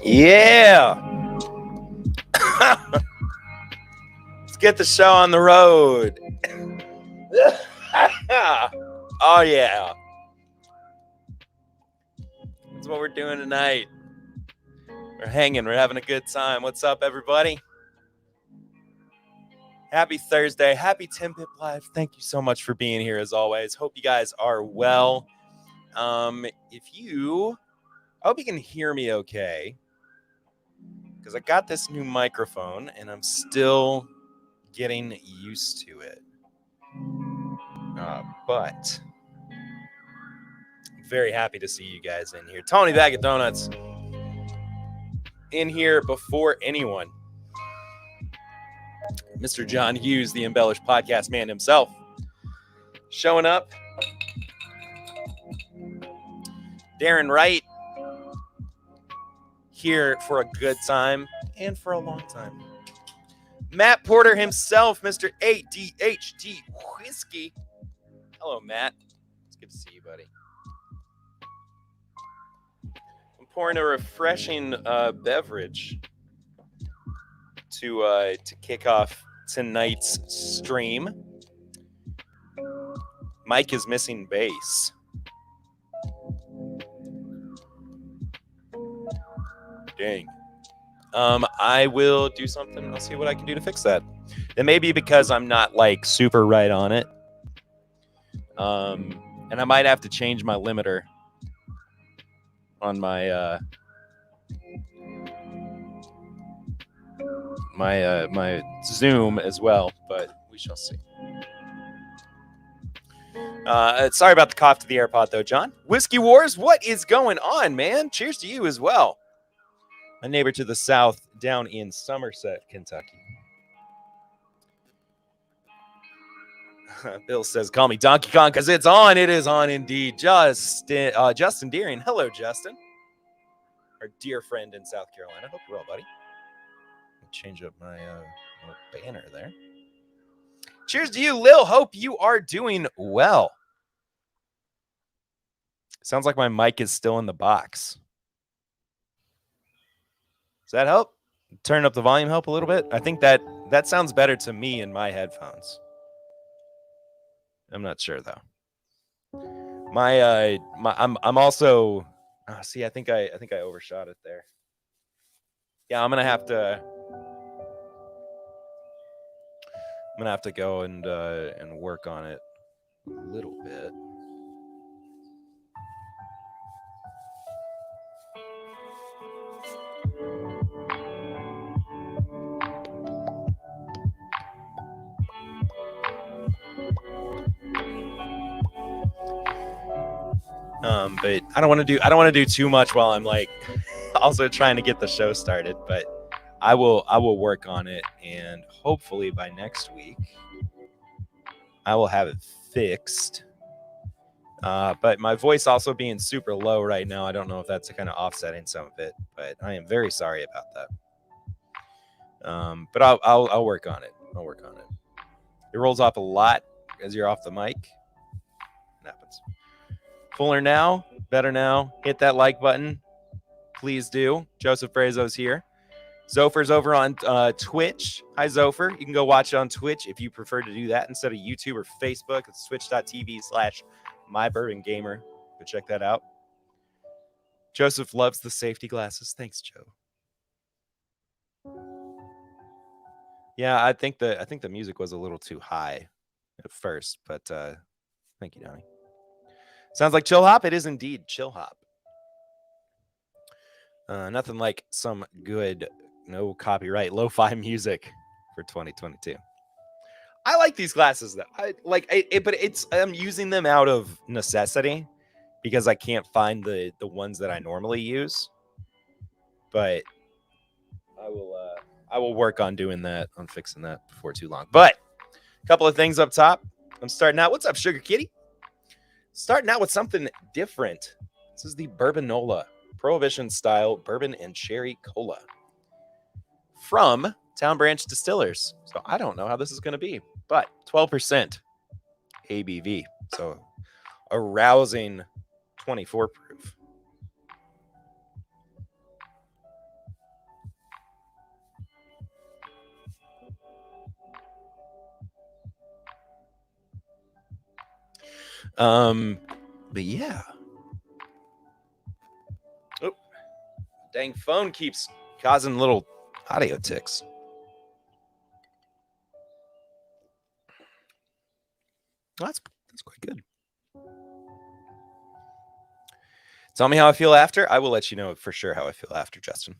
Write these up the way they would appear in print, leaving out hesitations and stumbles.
Yeah. Let's get the show on the road. Oh, yeah. That's what we're doing tonight. We're hanging. We're having a good time. What's up, everybody? Happy Thursday. Happy TIMBP Live. Thank you so much for being here, as always. Hope you guys are well. I hope you can hear me okay, because I got this new microphone, and I'm still getting used to it. But I'm very happy to see you guys in here. Tony Bag of Donuts in here before anyone. Mr. John Hughes, the embellished podcast man himself, showing up. Darren Wright here for a good time and for a long time. Matt Porter himself, Mr. ADHD Whiskey. Hello, Matt. It's good to see you, buddy. I'm pouring a refreshing beverage to kick off tonight's stream. Mike is missing bass. Dang. I will do something. I'll see what I can do to fix that. It may be because I'm not like super right on it. And I might have to change my limiter on my my Zoom as well, but we shall see. Sorry about the cough to the AirPod though, John. Whiskey Wars, what is going on, man? Cheers to you as well. My neighbor to the south down in Somerset, Kentucky. Bill says, call me Donkey Kong because it's on. It is on indeed. Justin Deering. Hello, Justin. Our dear friend in South Carolina. Hope you're well, buddy. I'll change up my banner there. Cheers to you, Lil. Hope you are doing well. Sounds like my mic is still in the box. Does that help? Turn up the volume help a little bit? I think that sounds better to me in my headphones. I'm not sure though. I'm also see, I think I overshot it there. Yeah, I'm gonna have to go and work on it a little bit. But I don't want to do too much while I'm like also trying to get the show started, but I will work on it, and hopefully by next week I will have it fixed. But my voice also being super low right now, I don't know if that's kind of offsetting some of it, but I am very sorry about that. But I'll work on it. I'll work on it. It rolls off a lot as you're off the mic. It happens. Fuller now, better now. Hit that like button. Please do. Joseph Brazo's here. Zopher's over on Twitch. Hi, Zopher. You can go watch it on Twitch if you prefer to do that instead of YouTube or Facebook. It's twitch.tv/MyBourbonGamer. Go check that out. Joseph loves the safety glasses. Thanks, Joe. Yeah, I think the music was a little too high at first, but thank you, Donnie. Sounds like Chill Hop. It is indeed Chill Hop. Nothing like some good, no copyright, lo-fi music for 2022. I like these glasses though. I like it, but I'm using them out of necessity because I can't find the ones that I normally use. But I will work on doing that, on fixing that before too long. But a couple of things up top. I'm starting out. What's up, Sugar Kitty? Starting out with something different. This is the Bourbon Prohibition style bourbon and cherry cola from Town Branch Distillers. So I don't know how this is going to be, but 12% ABV. So a rousing 24 proof. But yeah. Oh, dang phone keeps causing little audio ticks. That's quite good. Tell me how I feel after. I will let you know for sure how I feel after, Justin.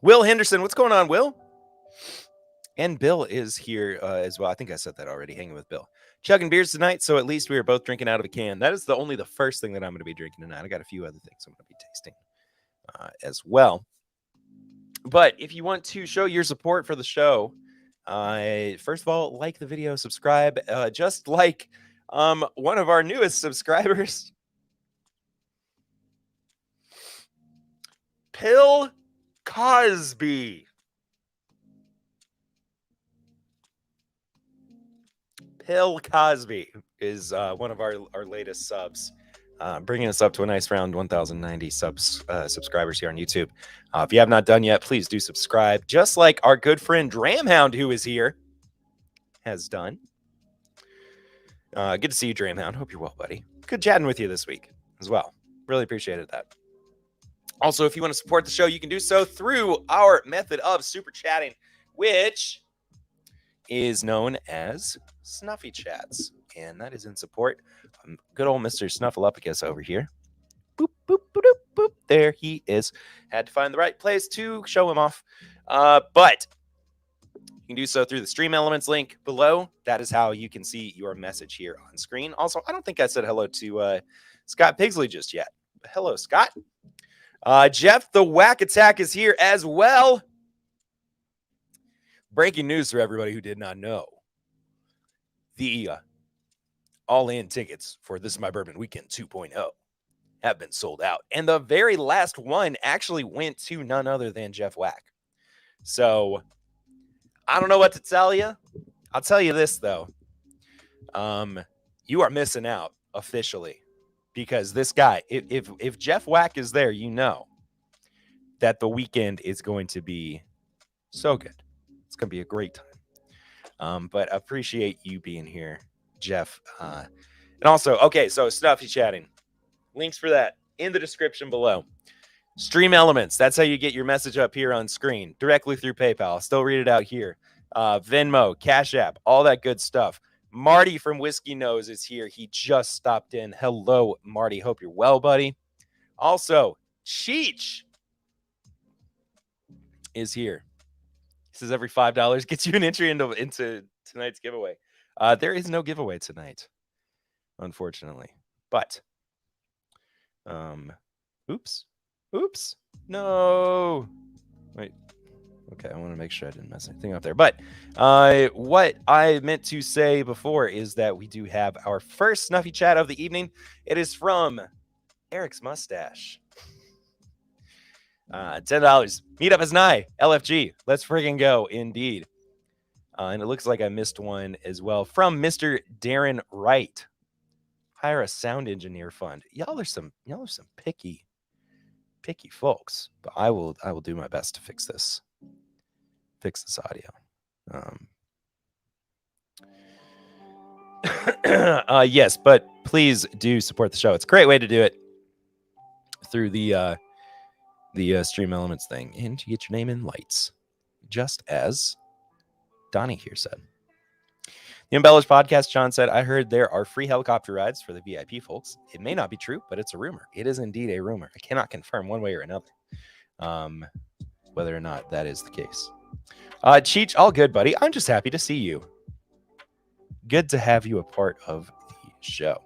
Will Henderson, what's going on, Will? And Bill is here as well. I think I said that already, hanging with Bill. Chugging beers tonight, so at least we are both drinking out of a can. That is only the first thing that I'm going to be drinking tonight. I got a few other things I'm going to be tasting as well. But if you want to show your support for the show, first of all, like the video, subscribe. Just like one of our newest subscribers, Pill Cosby. Pill Cosby is one of our latest subs, bringing us up to a nice round 1,090 subscribers here on YouTube. If you have not done yet, please do subscribe, just like our good friend Dramhound, who is here, has done. Good to see you, Dramhound. Hope you're well, buddy. Good chatting with you this week as well. Really appreciated that. Also, if you want to support the show, you can do so through our method of super chatting, which is known as Snuffy Chats. And that is in support of good old Mr. Snuffleupagus over here. Boop, boop, boop, boop, boop. There he is. Had to find the right place to show him off. But you can do so through the Stream Elements link below. That is how you can see your message here on screen. Also, I don't think I said hello to Scott Pigsley just yet. But hello, Scott. Jeff the Whack Attack is here as well. Breaking news for everybody who did not know. The all-in tickets for This Is My Bourbon Weekend 2.0 have been sold out. And the very last one actually went to none other than Jeff Whack. So, I don't know what to tell you. I'll tell you this, though. You are missing out officially. Because this guy, if Jeff Whack is there, you know that the weekend is going to be so good. It's going to be a great time. But I appreciate you being here, Jeff. And also, okay, so Snuffy Chatting. Links for that in the description below. Stream Elements. That's how you get your message up here on screen, directly through PayPal. I'll still read it out here. Venmo, CashApp, all that good stuff. Marty from Whiskey Nose is here. He just stopped in. Hello, Marty. Hope you're well, buddy. Also, Cheech is here. He says every $5 gets you an entry into tonight's giveaway. There is no giveaway tonight, unfortunately. But, oops. No. Wait. Okay, I want to make sure I didn't mess anything up there. But what I meant to say before is that we do have our first Snuffy Chat of the evening. It is from Eric's Mustache. $10. Meet up as Nye. LFG. Let's friggin' go, indeed. And it looks like I missed one as well from Mr. Darren Wright. Hire a sound engineer fund. Y'all are some picky folks. But I will do my best to fix this audio. Yes, but please do support the show. It's a great way to do it through the Stream Elements thing, and you get your name in lights, just as Donnie here said. The Embellished Podcast, John said, I heard there are free helicopter rides for the VIP folks. It may not be true, but it's a rumor. It is indeed a rumor. I cannot confirm one way or another whether or not that is the case. Cheech, all good, buddy. I'm just happy to see you. good to have you a part of the show.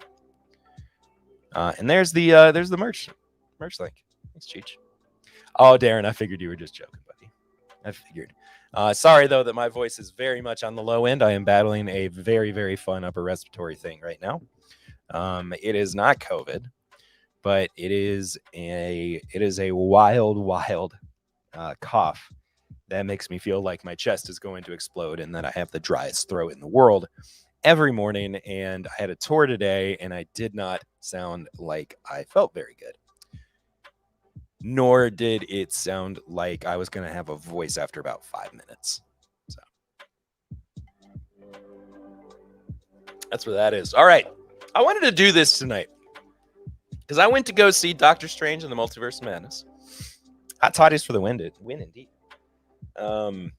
And there's the merch link. Thanks, Cheech. Oh, Darren, I figured you were just joking, buddy. I figured. Sorry, though, that my voice is very much on the low end. I am battling a very, very fun upper respiratory thing right now. It is not COVID, but it is a wild cough that makes me feel like my chest is going to explode and that I have the driest throat in the world every morning. And I had a tour today, and I did not sound like I felt very good. Nor did it sound like I was going to have a voice after about 5 minutes. So that's what that is. All right. I wanted to do this tonight because I went to go see Doctor Strange and the Multiverse of Madness. Hot toddies for the win, indeed. And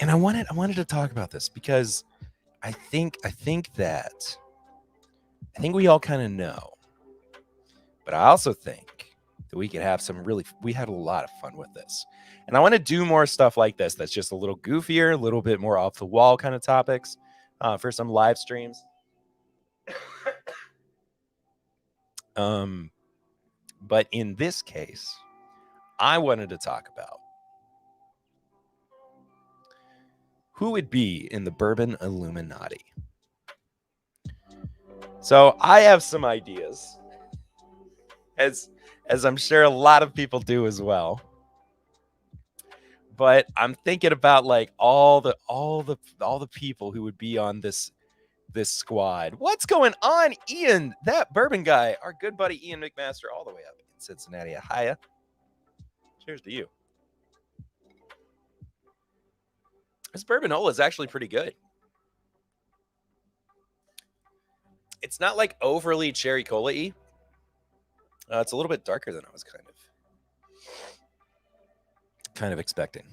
I wanted to talk about this because I think we all kind of know. But I also think that we could have we had a lot of fun with this. And I want to do more stuff like this that's just a little goofier, a little bit more off the wall kind of topics for some live streams. But in this case, I wanted to talk about who would be in the Bourbon Illuminati. So I have some ideas. As I'm sure a lot of people do as well. But I'm thinking about like all the people who would be on this squad. What's going on, Ian? That bourbon guy, our good buddy Ian McMaster, all the way up in Cincinnati. Hiya. Cheers to you. This bourbon-ola is actually pretty good. It's not like overly cherry cola-y. It's a little bit darker than I was kind of expecting.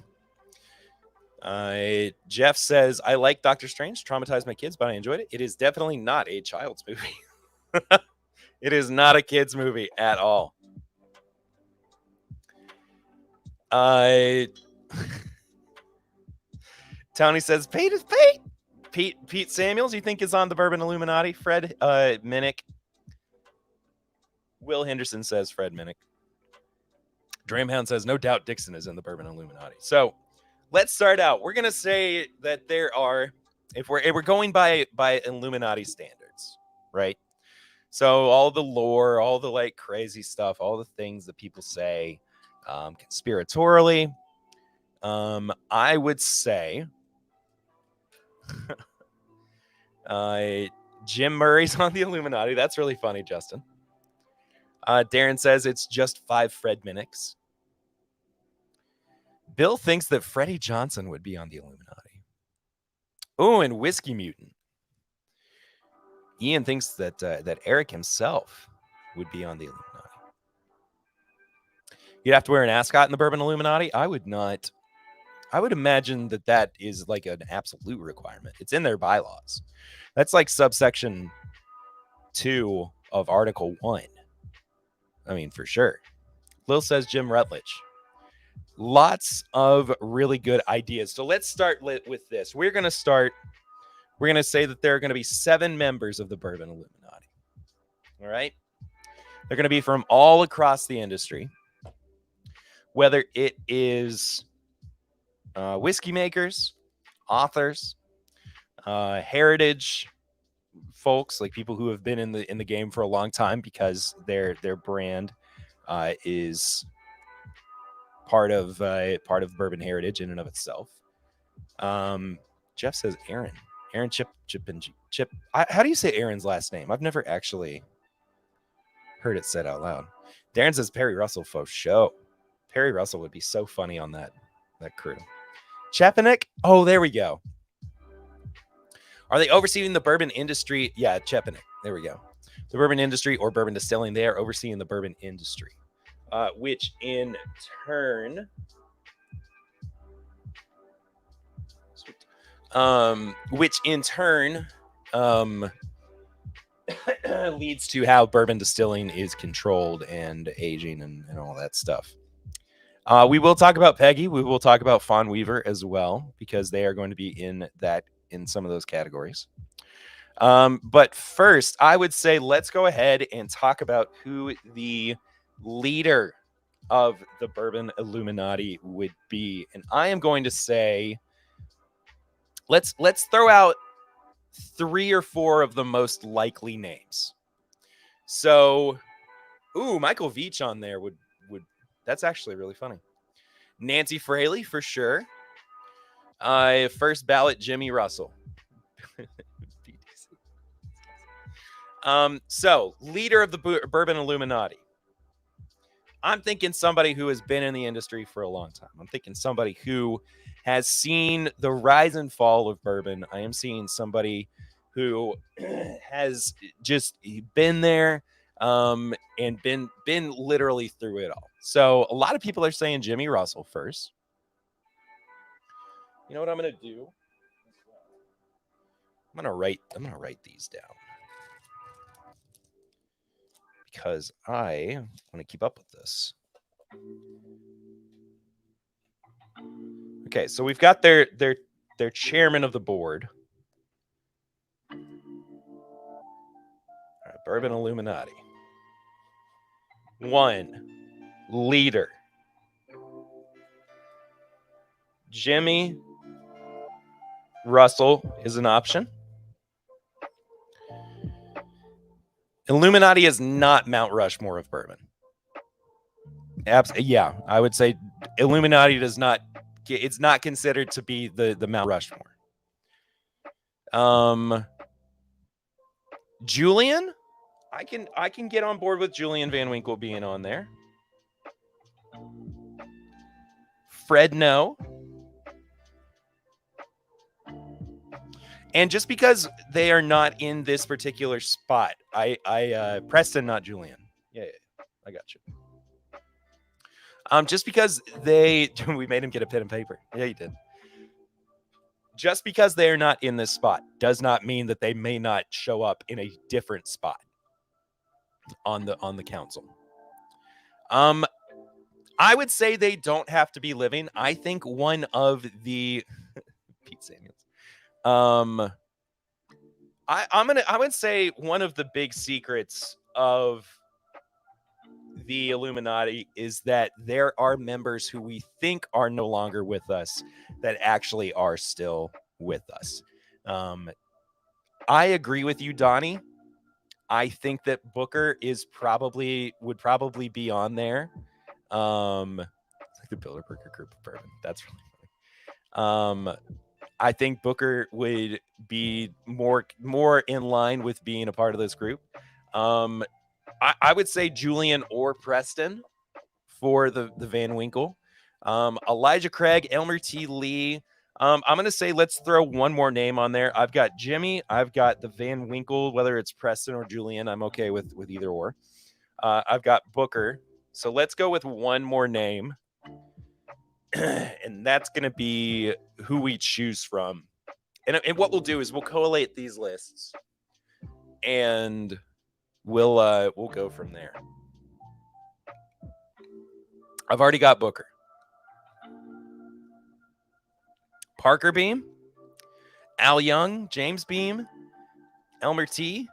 Jeff says, I like Doctor Strange, traumatized my kids, but I enjoyed it. It is definitely not a child's movie. It is not a kid's movie at all. Tony says, Pete is Pete. Pete Samuels, you think is on the Bourbon Illuminati? Fred Minnick. Will Henderson says Fred Minnick. Dreamhound says, no doubt Dixon is in the Bourbon Illuminati. So let's start out. We're going to say that there are, if we're going by Illuminati standards, right? So all the lore, all the like crazy stuff, all the things that people say conspiratorially, I would say Jim Murray's on the Illuminati. That's really funny, Justin. Darren says it's just 5 Fred Minnicks. Bill thinks that Freddie Johnson would be on the Illuminati. Oh, and Whiskey Mutant. Ian thinks that Eric himself would be on the Illuminati. You'd have to wear an ascot in the Bourbon Illuminati? I would not. I would imagine that is like an absolute requirement. It's in their bylaws. That's like subsection 2 of Article 1. I mean, for sure. Lil says Jim Rutledge. Lots of really good ideas. So let's start with this. We're going to say that there are going to be 7 members of the Bourbon Illuminati. All right? They're going to be from all across the industry. Whether it is whiskey makers, authors, heritage folks, like people who have been in the game for a long time because their brand is part of bourbon heritage in and of itself. Jeff says Aaron Chip. How do you say Aaron's last name? I've never actually heard it said out loud. Darren says Perry Russell for show. Perry Russell would be so funny on that crew. Chepinick? Oh, there we go. Are they overseeing the bourbon industry? Yeah, Chepinick. There we go. The bourbon industry or bourbon distilling, they are overseeing the bourbon industry, which in turn leads to how bourbon distilling is controlled and aging and all that stuff. We will talk about Peggy. We will talk about Fawn Weaver as well, because they are going to be in that in some of those categories. But first, I would say let's go ahead and talk about who the leader of the Bourbon Illuminati would be. And I am going to say let's throw out 3 or 4 of the most likely names. So, Michael Veach on there would that's actually really funny. Nancy Fraley for sure. First ballot Jimmy Russell. So leader of the Bourbon Illuminati. I'm thinking somebody who has been in the industry for a long time. I'm thinking somebody who has seen the rise and fall of bourbon. I am seeing somebody who has just been there and been literally through it all. So a lot of people are saying Jimmy Russell first. You know what I'm gonna do? I'm gonna write these down because I want to keep up with this. Okay, so we've got their chairman of the board. All right, Bourbon Illuminati. 1, leader. Jimmy Russell is an option. Illuminati is not Mount Rushmore of bourbon. Yeah, I would say Illuminati does not. It's not considered to be the Mount Rushmore. Julian, I can get on board with Julian Van Winkle being on there. Fred, no. And just because they are not in this particular spot, Preston, not Julian. Yeah, I got you. Just because we made him get a pen and paper. Yeah, you did. Just because they are not in this spot does not mean that they may not show up in a different spot on the council. I would say they don't have to be living. I think one of the Pete Samuels. I would say one of the big secrets of the Illuminati is that there are members who we think are no longer with us that actually are still with us. I agree with you, Donnie. I think that Booker would probably be on there. It's like the Bilderberger Group of bourbon. That's really funny. I think Booker would be more in line with being a part of this group. I would say Julian or Preston for the Van Winkle. Elijah Craig, Elmer T. Lee. I'm going to say let's throw one more name on there. I've got Jimmy. I've got the Van Winkle, whether it's Preston or Julian. I'm okay with either or. I've got Booker. So let's go with one more name. And that's going to be who we choose from. And what we'll do is we'll collate these lists. And we'll go from there. I've already got Booker. Parker Beam, Al Young, James Beam, Elmer T.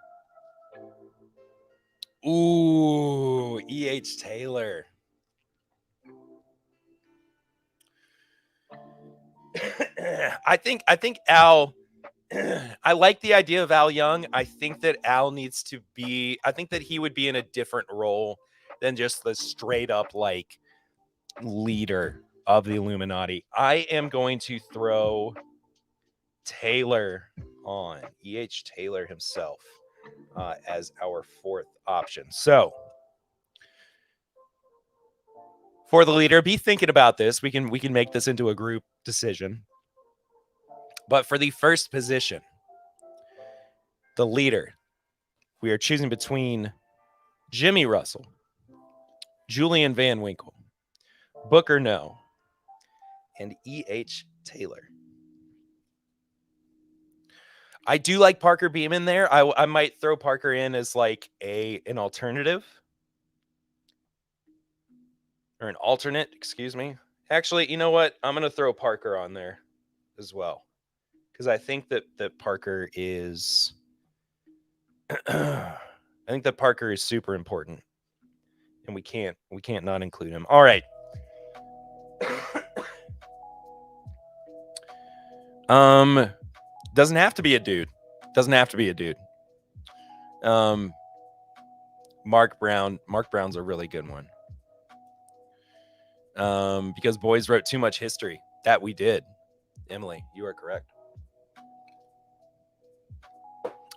Ooh, E.H. Taylor. I think Al. I like the idea of Al Young. I think that Al needs to be. I think that he would be in a different role than just the straight up like leader of the Illuminati. I am going to throw Taylor on, E.H. Taylor himself, as our 4th option. So for the leader, be thinking about this. We can make this into a group decision. But for the first position, the leader, we are choosing between Jimmy Russell, Julian Van Winkle, Booker No, and E.H. Taylor. I do like Parker Beam in there. I might throw Parker in as like an alternative. Or an alternate, excuse me. Actually, you know what? I'm going to throw Parker on there as well. because I think that Parker is I think that Parker is super important, and we can't not include him. All right. Doesn't have to be a dude. Doesn't have to be a dude. Mark Brown. Mark Brown's a really good one. Because boys wrote too much history. That we did. Emily, you are correct.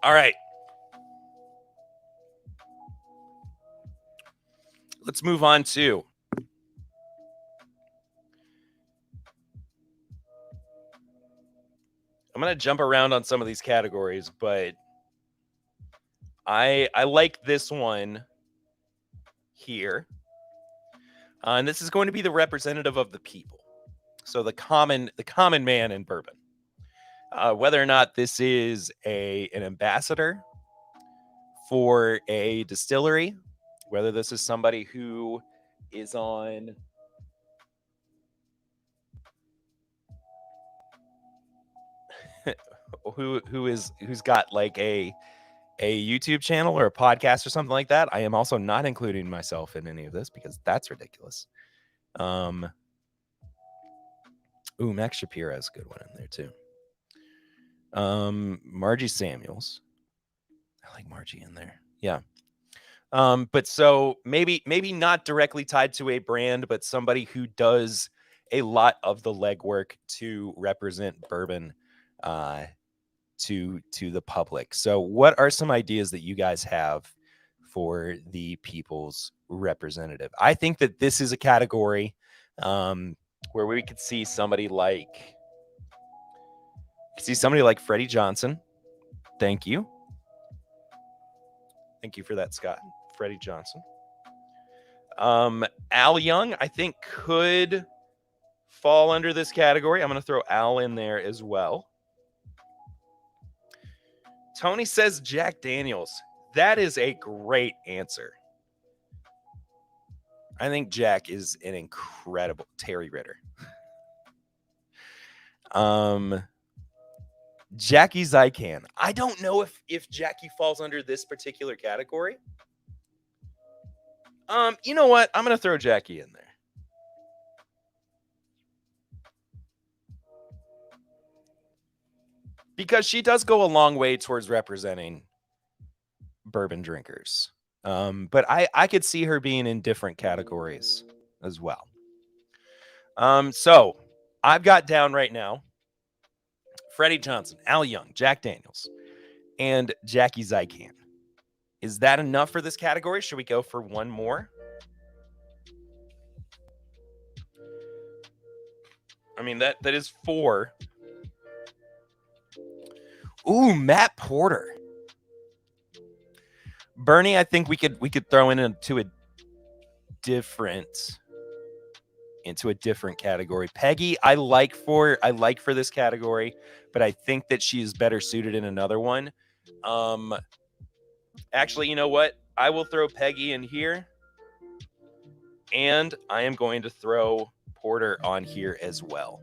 All right. Let's move on to I'm going to jump around on some of these categories, but I like this one here. And this is going to be the representative of the people. So the common man in bourbon. Whether or not this is an ambassador for a distillery, whether this is somebody who is on who's got like a YouTube channel or a podcast or something like that. I am also not including myself in any of this because that's ridiculous. Max Shapiro has a good one in there too. Margie Samuels. I like Margie in there. Yeah. But so maybe not directly tied to a brand, but somebody who does a lot of the legwork to represent bourbon to the public. So what are some ideas that you guys have for the people's representative? I think that this is a category where we could see somebody like Freddie Johnson. Thank you for that, Scott. Freddie Johnson. Al Young, I think, could fall under this category. I'm going to throw Al in there as well. Tony says Jack Daniels. That is a great answer. I think Jack is an incredible Terry Ritter. Jackie Zykan. I don't know if Jackie falls under this particular category. You know what? I'm going to throw Jackie in there. Because she does go a long way towards representing bourbon drinkers. But I could see her being in different categories as well. So I've got down right now Freddie Johnson, Al Young, Jack Daniels, and Jackie Zykan. Is that enough for this category? Should we go for one more? I mean, that is 4. Ooh, Matt Porter. Bernie, I think we could throw into a different category. Peggy, I like for this category, but I think that she is better suited in another one. Actually, you know what? I will throw Peggy in here, and I am going to throw Porter on here as well.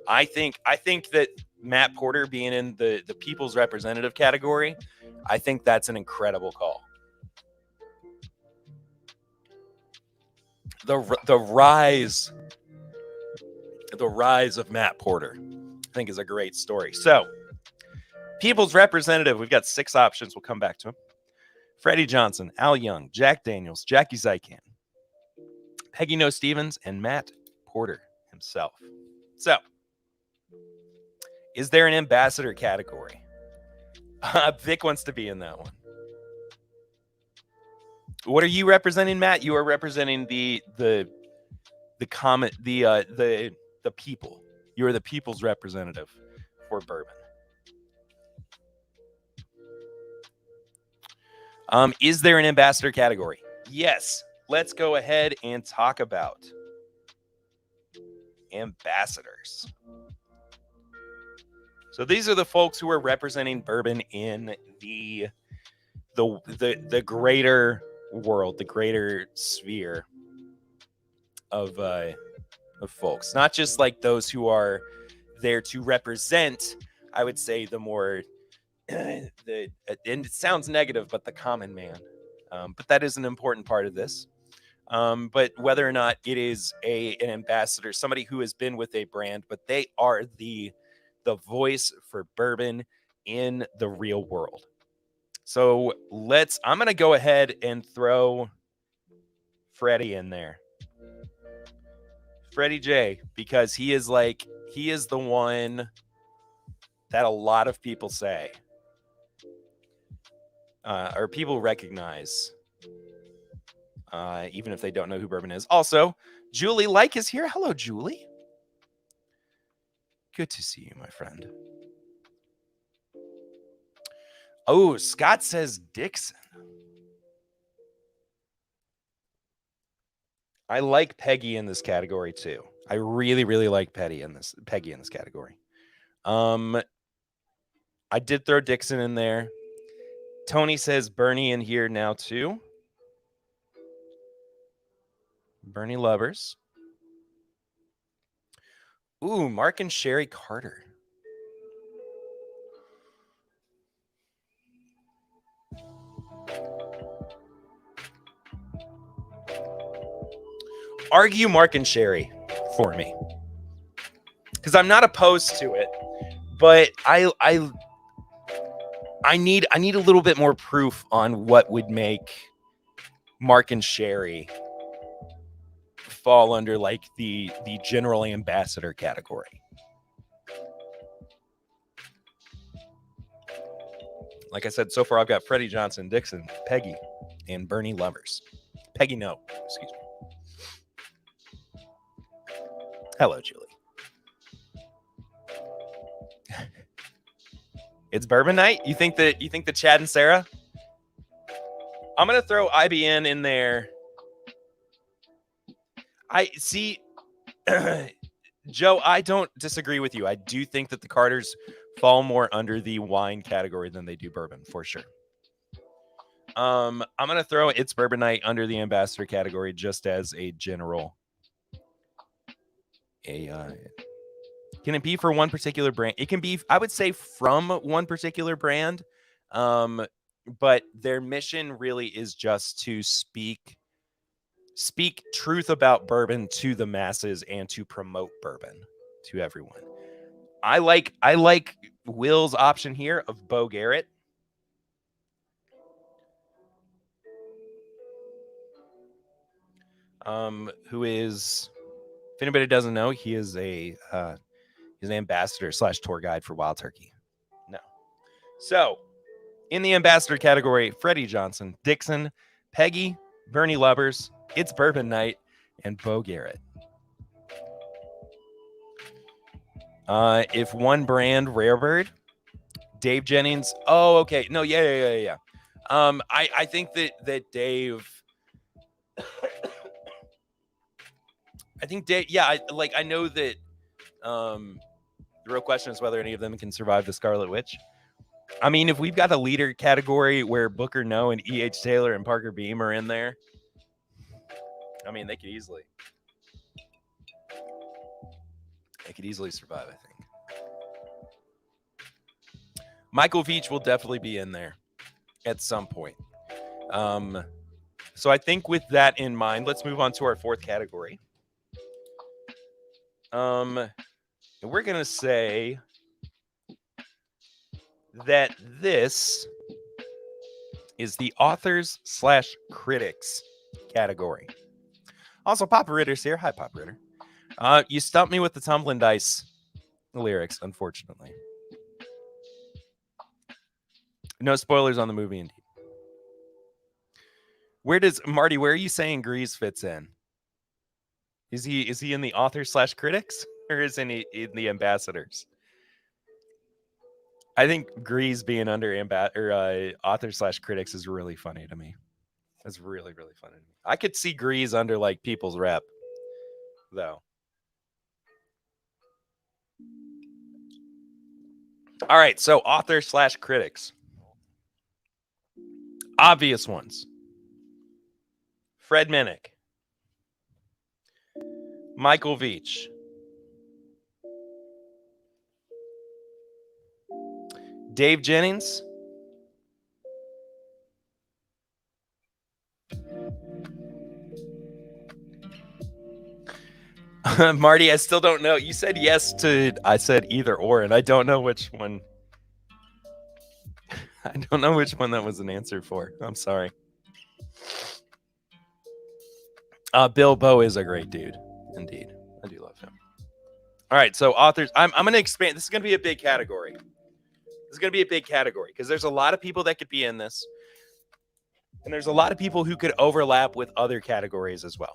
I think that Matt Porter being in the people's representative category, I think that's an incredible call. The rise of Matt Porter, I think, is a great story. So, people's representative, we've got 6 options. We'll come back to him. Freddie Johnson, Al Young, Jack Daniels, Jackie Zykan, Peggy No Stevens, and Matt Porter himself. So, is there an ambassador category? Vic wants to be in that one. What are you representing, Matt? You are representing the people. You are the people's representative for bourbon. Is there an ambassador category? Yes. Let's go ahead and talk about ambassadors. So these are the folks who are representing bourbon in the greater world, the greater sphere of folks. Not just like those who are there to represent I would say the more and it sounds negative, but the common man. But that is an important part of this. But whether or not it is an ambassador, somebody who has been with a brand, but they are the voice for bourbon in the real world. So I'm going to go ahead and throw Freddie in there. Freddie J, because he is the one that a lot of people say, or people recognize, even if they don't know who bourbon is. Also, Julie Like is here. Hello, Julie. Good to see you, my friend. Oh, Scott says Dixon. I like Peggy in this category too. I really, really like Peggy in this category. I did throw Dixon in there. Tony says Bernie in here now too. Bernie lovers. Ooh, Mark and Sherry Carter. Argue Mark and Sherry for me, because I'm not opposed to it, but I need a little bit more proof on what would make Mark and Sherry fall under like the general ambassador category. Like I said, so far I've got Freddie Johnson, Dixon, Peggy, and Bernie lovers. Peggy, no, excuse me. Hello, Julie. It's bourbon night. You think that Chad and Sarah? I'm gonna throw IBN in there. I see, Joe. I don't disagree with you. I do think that the Carters fall more under the wine category than they do bourbon, for sure. I'm gonna throw It's Bourbon Night under the ambassador category just as a general. Can it be for one particular brand? It can be, I would say, from one particular brand. But their mission really is just to speak truth about bourbon to the masses and to promote bourbon to everyone. I like Will's option here of Bo Garrett. Who is, if anybody doesn't know, he is he's an ambassador / tour guide for Wild Turkey. No. So, in the ambassador category, Freddie Johnson, Dixon, Peggy, Bernie Lubbers, It's Bourbon Night, and Bo Garrett. If one brand, Rarebird, Dave Jennings. Oh, okay. No, yeah. I think that Dave. I think Dave. Yeah, I know that. The real question is whether any of them can survive the Scarlet Witch. I mean, if we've got a leader category where Booker No and E.H. Taylor and Parker Beam are in there, I mean, they could easily survive, I think. Michael Veach will definitely be in there at some point. So I think with that in mind, let's move on to our fourth category. We're going to say that this is the authors / critics category. Also, Papa Ritter's here. Hi, Papa Ritter. You stumped me with the tumbling dice lyrics, unfortunately. No spoilers on the movie, indeed. Where are you saying Grease fits in? Is he in the author / critics, or is he in the ambassadors? I think Grease being under author / critics is really funny to me. That's really, really funny to me. I could see Grease under like People's Rep, though. All right, so author / critics. Obvious ones. Fred Minnick. Michael Veach. Dave Jennings. Marty, I still don't know. You said yes to, I said either or, and I don't know which one. I don't know which one that was an answer for. I'm sorry. Bill Bowe is a great dude. Indeed. I do love him. All right, so authors, I'm going to expand. This is going to be a big category. This is going to be a big category because there's a lot of people that could be in this. And there's a lot of people who could overlap with other categories as well.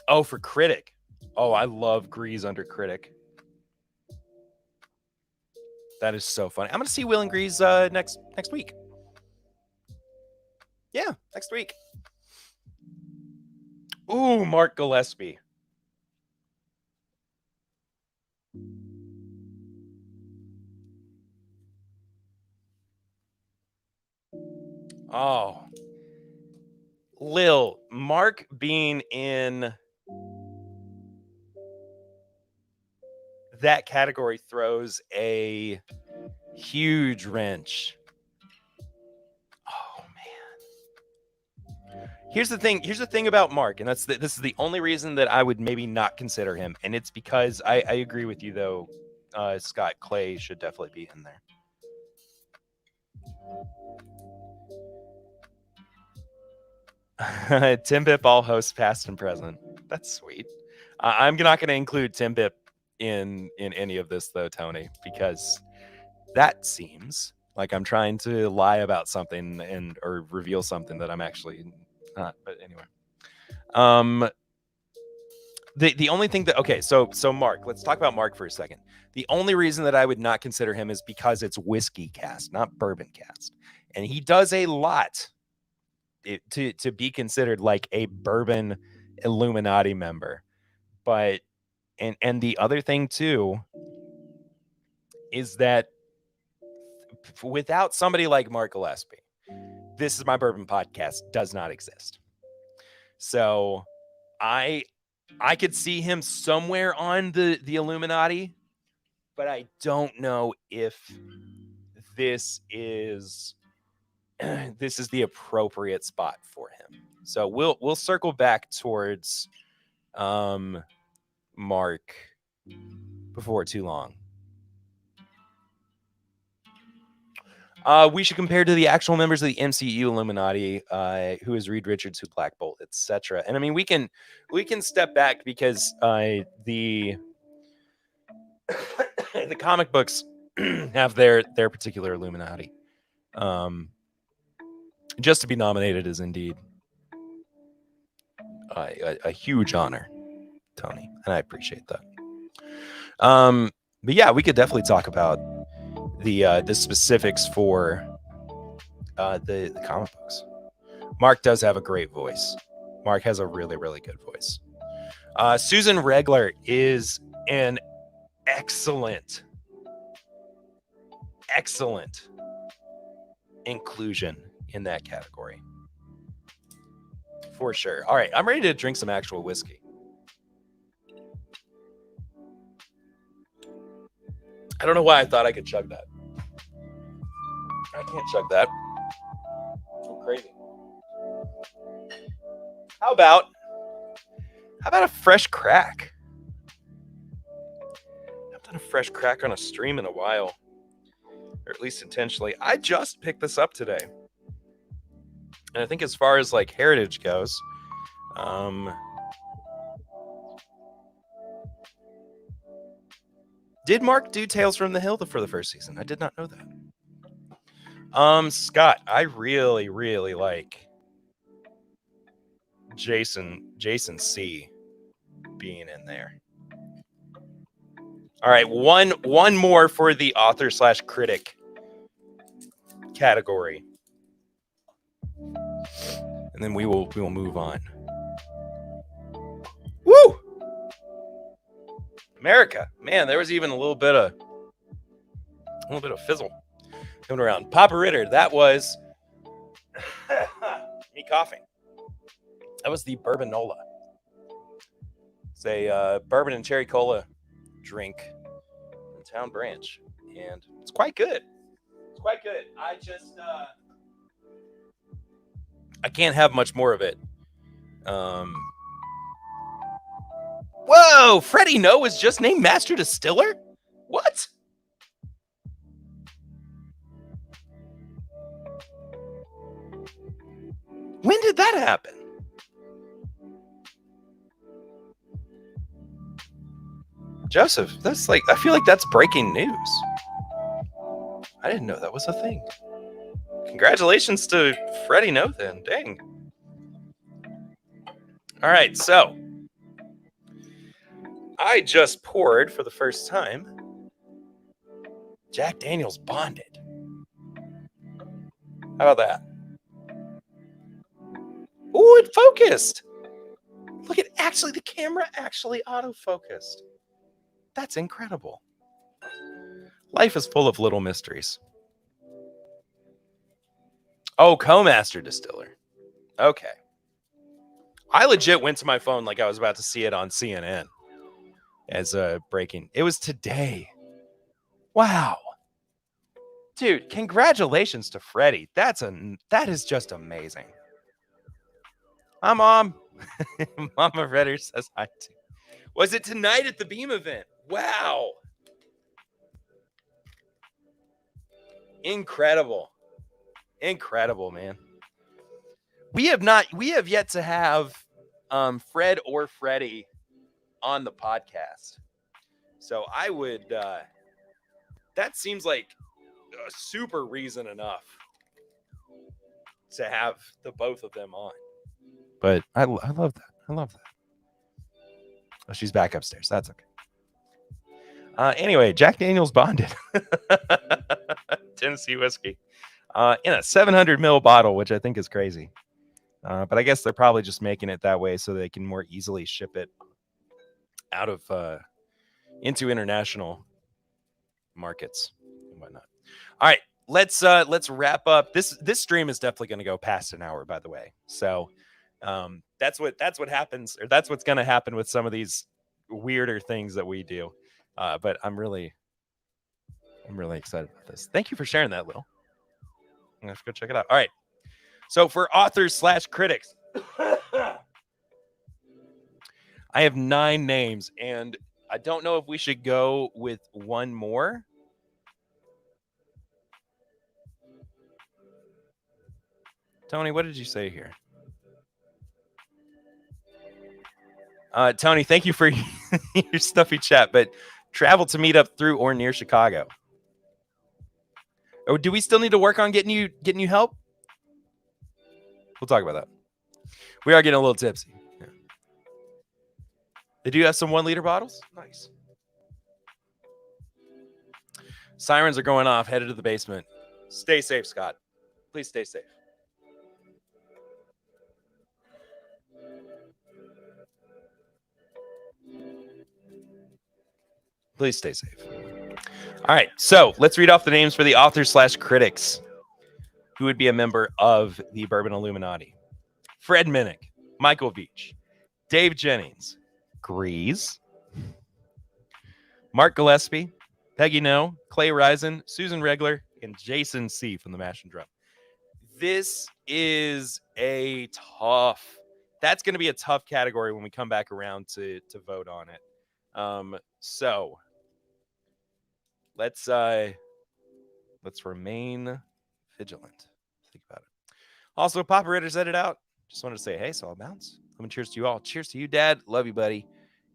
Oh, for critic. Oh, I love Grease under critic. That is so funny. I'm going to see Will and Grease next week. Yeah, next week. Ooh, Mark Gillespie. Oh. Lil, Mark being in that category throws a huge wrench. Oh man. Here's the thing about Mark, and this is the only reason that I would maybe not consider him, and it's because I agree with you though. Scott Clay should definitely be in there. TIMBP all hosts past and present. That's sweet. I'm not going to include TIMBP in any of this though, Tony, because that seems like I'm trying to lie about something or reveal something that I'm actually not. But anyway, the only thing that so Mark, let's talk about Mark for a second. The only reason that I would not consider him is because it's whiskey cast, not bourbon cast, and he does a lot to be considered like a Bourbon Illuminati member. But and the other thing too is that without somebody like Mark Gillespie, This Is My Bourbon podcast does not exist. So I could see him somewhere on the Illuminati, but I don't know if this is the appropriate spot for him. So we'll circle back towards Mark before too long. We should compare to the actual members of the MCU Illuminati, who is Reed Richards, who Black Bolt, etc. And I mean, we can step back because the the comic books have their particular Illuminati. Just to be nominated is indeed a huge honor, Tony, and I appreciate that. But yeah, we could definitely talk about the specifics for the comic books. Mark does have a great voice. Mark has a really, really good voice. Susan Regler is an excellent inclusion in that category. For sure. All right, I'm ready to drink some actual whiskey. I don't know why I thought I could chug that. I can't chug that. I'm crazy. How about a fresh crack? I've done a fresh crack on a stream in a while, or at least intentionally. I just picked this up today, and I think as far as like heritage goes, did Mark do Tales from the Hill for the first season? I did not know that. Scott, I really, really like Jason C being in there. All right, one more for the author/critic category, and then we will move on. Woo! America, man, there was even a little bit of fizzle coming around. Papa Ritter, that was me coughing. That was the Bourbon-Nola. It's a bourbon and cherry cola drink in Town Branch and it's quite good. It's quite good. I just I can't have much more of it. Whoa! Freddie No was just named Master Distiller? What? When did that happen? Joseph, that's like, I feel like that's breaking news. I didn't know that was a thing. Congratulations to Freddie No then. Dang. All right, so I just poured for the first time Jack Daniel's Bonded. How about that? Ooh, it focused. Look at, actually, the camera actually autofocused. That's incredible. Life is full of little mysteries. Oh, Co-Master Distiller. Okay. I legit went to my phone like I was about to see it on CNN as a breaking. It was today. Wow. Dude, congratulations to Freddie. That is just amazing. Hi, Mom. Mama Redder says hi too. Was it tonight at the Beam event? Wow. Incredible. Incredible, man. We have yet to have Fred or Freddie on the podcast. So I would that seems like a super reason enough to have the both of them on. But I love that. I love that. Oh, she's back upstairs. That's okay. Anyway, Jack Daniel's Bonded. Tennessee whiskey. In a 700 ml bottle, which I think is crazy. But I guess they're probably just making it that way so they can more easily ship it out of into international markets and whatnot. All right, let's wrap up. This stream is definitely going to go past an hour, by the way. So that's what happens, or that's what's going to happen with some of these weirder things that we do. But I'm really excited about this. Thank you for sharing that, Lil. Let's go check it out. All right. So for authors/critics, I have 9 names, and I don't know if we should go with one more. Tony, what did you say here? Tony, thank you for your stuffy chat, but travel to meet up through or near Chicago. Or do we still need to work on getting you help? We'll talk about that. We are getting a little tipsy. Yeah. They do have some 1 liter bottles. Nice. Sirens are going off, headed to the basement. Stay safe, Scott. Please stay safe. Please stay safe. All right, so let's read off the names for the authors/critics who would be a member of the Bourbon Illuminati. Fred Minnick, Michael Veach, Dave Jennings, Grease, Mark Gillespie, Peggy No, Clay Risen, Susan Regler, and Jason C. from the Mash and Drum. This is that's going to be a tough category when we come back around to vote on it. So let's remain vigilant. Think about it. Also, Papa Ritter's edited out. Just wanted to say, hey, so I'll bounce. Cheers to you all. Cheers to you, Dad. Love you, buddy.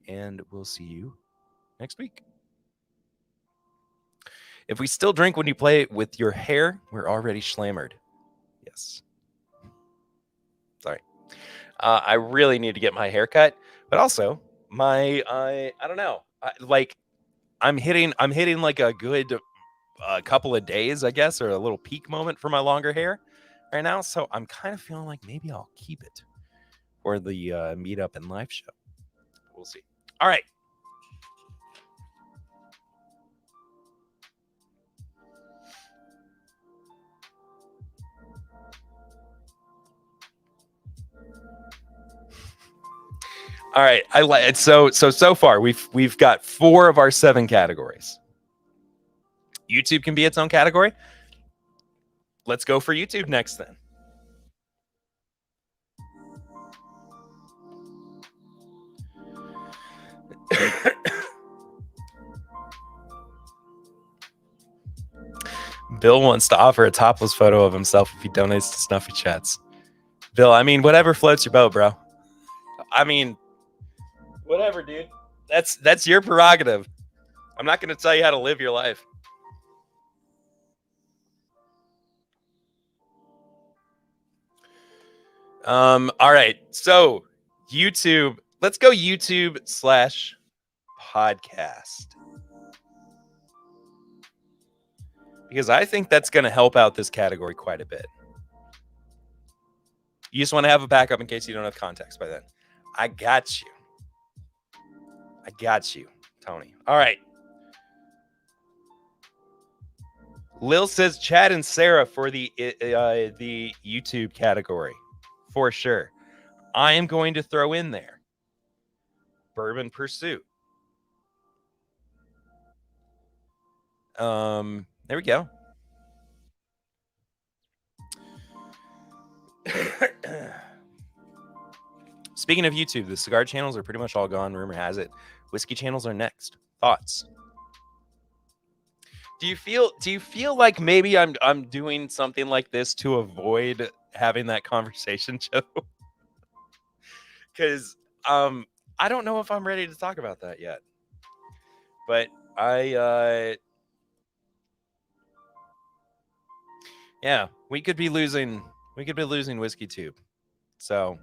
And we'll see you next week. If we still drink when you play with your hair, we're already schlammered. Yes. Sorry. I really need to get my hair cut, but also I don't know. I'm hitting like a good couple of days, I guess, or a little peak moment for my longer hair right now. So I'm kind of feeling like maybe I'll keep it for the meetup and live show. We'll see. All right. All right. I like it. So far we've got 4 of our 7 categories. YouTube can be its own category. Let's go for YouTube next then. Bill wants to offer a topless photo of himself if he donates to Snuffy Chats. Bill, I mean, whatever floats your boat, bro. I mean, whatever, dude. That's your prerogative. I'm not going to tell you how to live your life. All right. So YouTube, let's go YouTube/podcast. Because I think that's going to help out this category quite a bit. You just want to have a backup in case you don't have context by then. I got you. Tony. All right. Lil says Chad and Sarah for the YouTube category. For sure. I am going to throw in there Bourbon Pursuit. There we go. Speaking of YouTube, the cigar channels are pretty much all gone. Rumor has it. Whiskey channels are next. Thoughts? Do you feel like maybe I'm doing something like this to avoid having that conversation, Joe? Because I don't know if I'm ready to talk about that yet. But yeah, we could be losing Whiskey Tube. So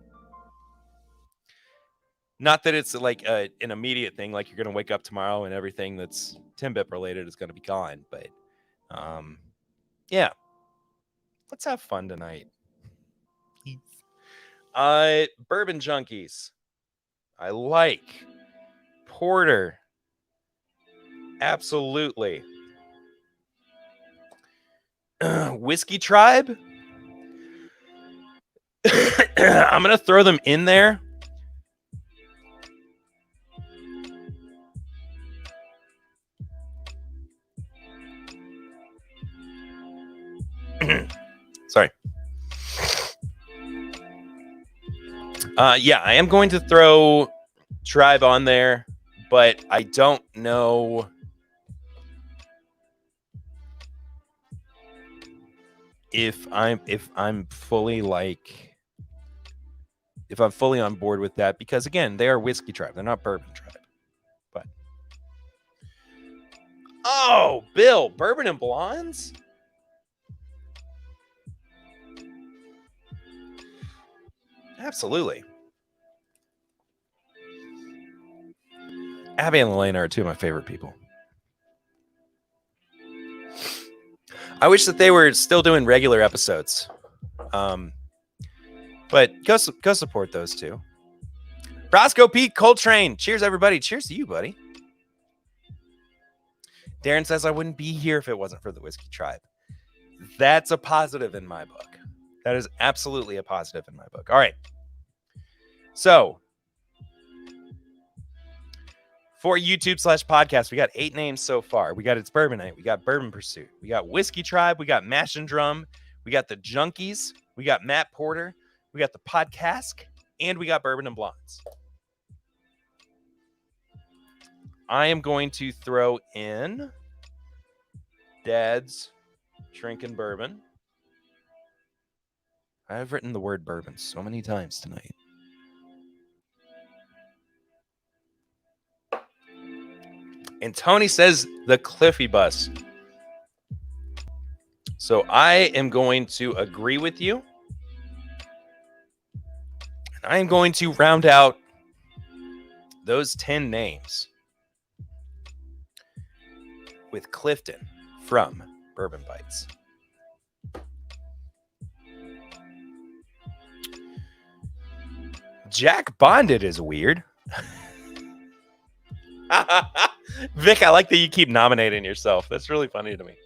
not that it's like an immediate thing, like you're going to wake up tomorrow and everything that's TIMBP related is going to be gone. But yeah, let's have fun tonight. Bourbon Junkies. I like. Porter. Absolutely. Whiskey Tribe. I'm going to throw them in there. Sorry. Yeah, I am going to throw Tribe on there, but I don't know if I'm fully on board with that, because again, they are Whiskey Tribe. They're not Bourbon Tribe. But oh, Bill, Bourbon and Blondes? Absolutely. Abby and Elena are two of my favorite people. I wish that they were still doing regular episodes. But go support those two. Roscoe Pete Coltrane. Cheers, everybody. Cheers to you, buddy. Darren says I wouldn't be here if it wasn't for the Whiskey Tribe. That's a positive in my book. That is absolutely a positive in my book. All right. So for YouTube/podcast, we got 8 names so far. We got It's Bourbon Night. We got Bourbon Pursuit. We got Whiskey Tribe. We got Mash and Drum. We got the Junkies. We got Matt Porter. We got the Podcast. And we got Bourbon and Blondes. I am going to throw in Dad's Drinking Bourbon. I've written the word bourbon so many times tonight. And Tony says the Cliffy Bus. So I am going to agree with you. And I am going to round out those 10 names with Clifton from Bourbon Bites. Jack Bonded is weird. Vic, I like that you keep nominating yourself. That's really funny to me.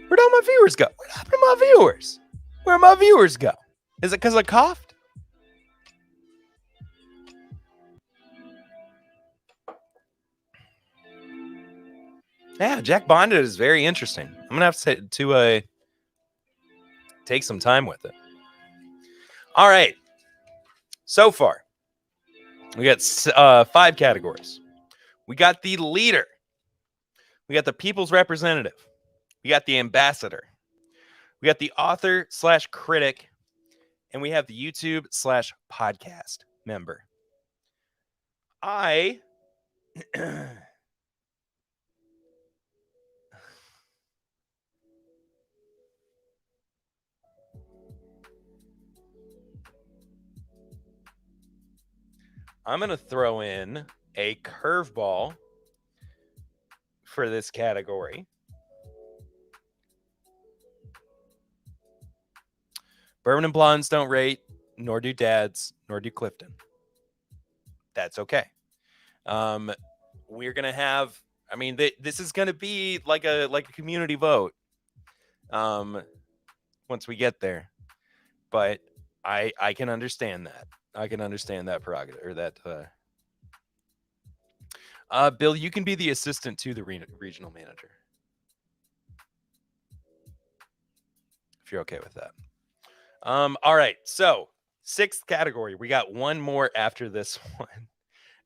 Where'd all my viewers go? What happened to my viewers? Where'd my viewers go? Is it because I coughed? Yeah, Jack Bonded is very interesting. I'm gonna have to take some time with it. All right. So far, we got 5 categories. We got the leader. We got the people's representative. We got the ambassador. We got the author/critic, and we have the YouTube/podcast member. I'm going to throw in a curveball for this category. Bourbon and blondes don't rate, nor do dads, nor do Clifton. That's okay. We're gonna have. I mean, this is gonna be like a community vote. Once we get there, but I can understand that. I can understand that prerogative or that. Bill, you can be the assistant to the regional manager if you're okay with that. All right. So 6th category. We got one more after this one.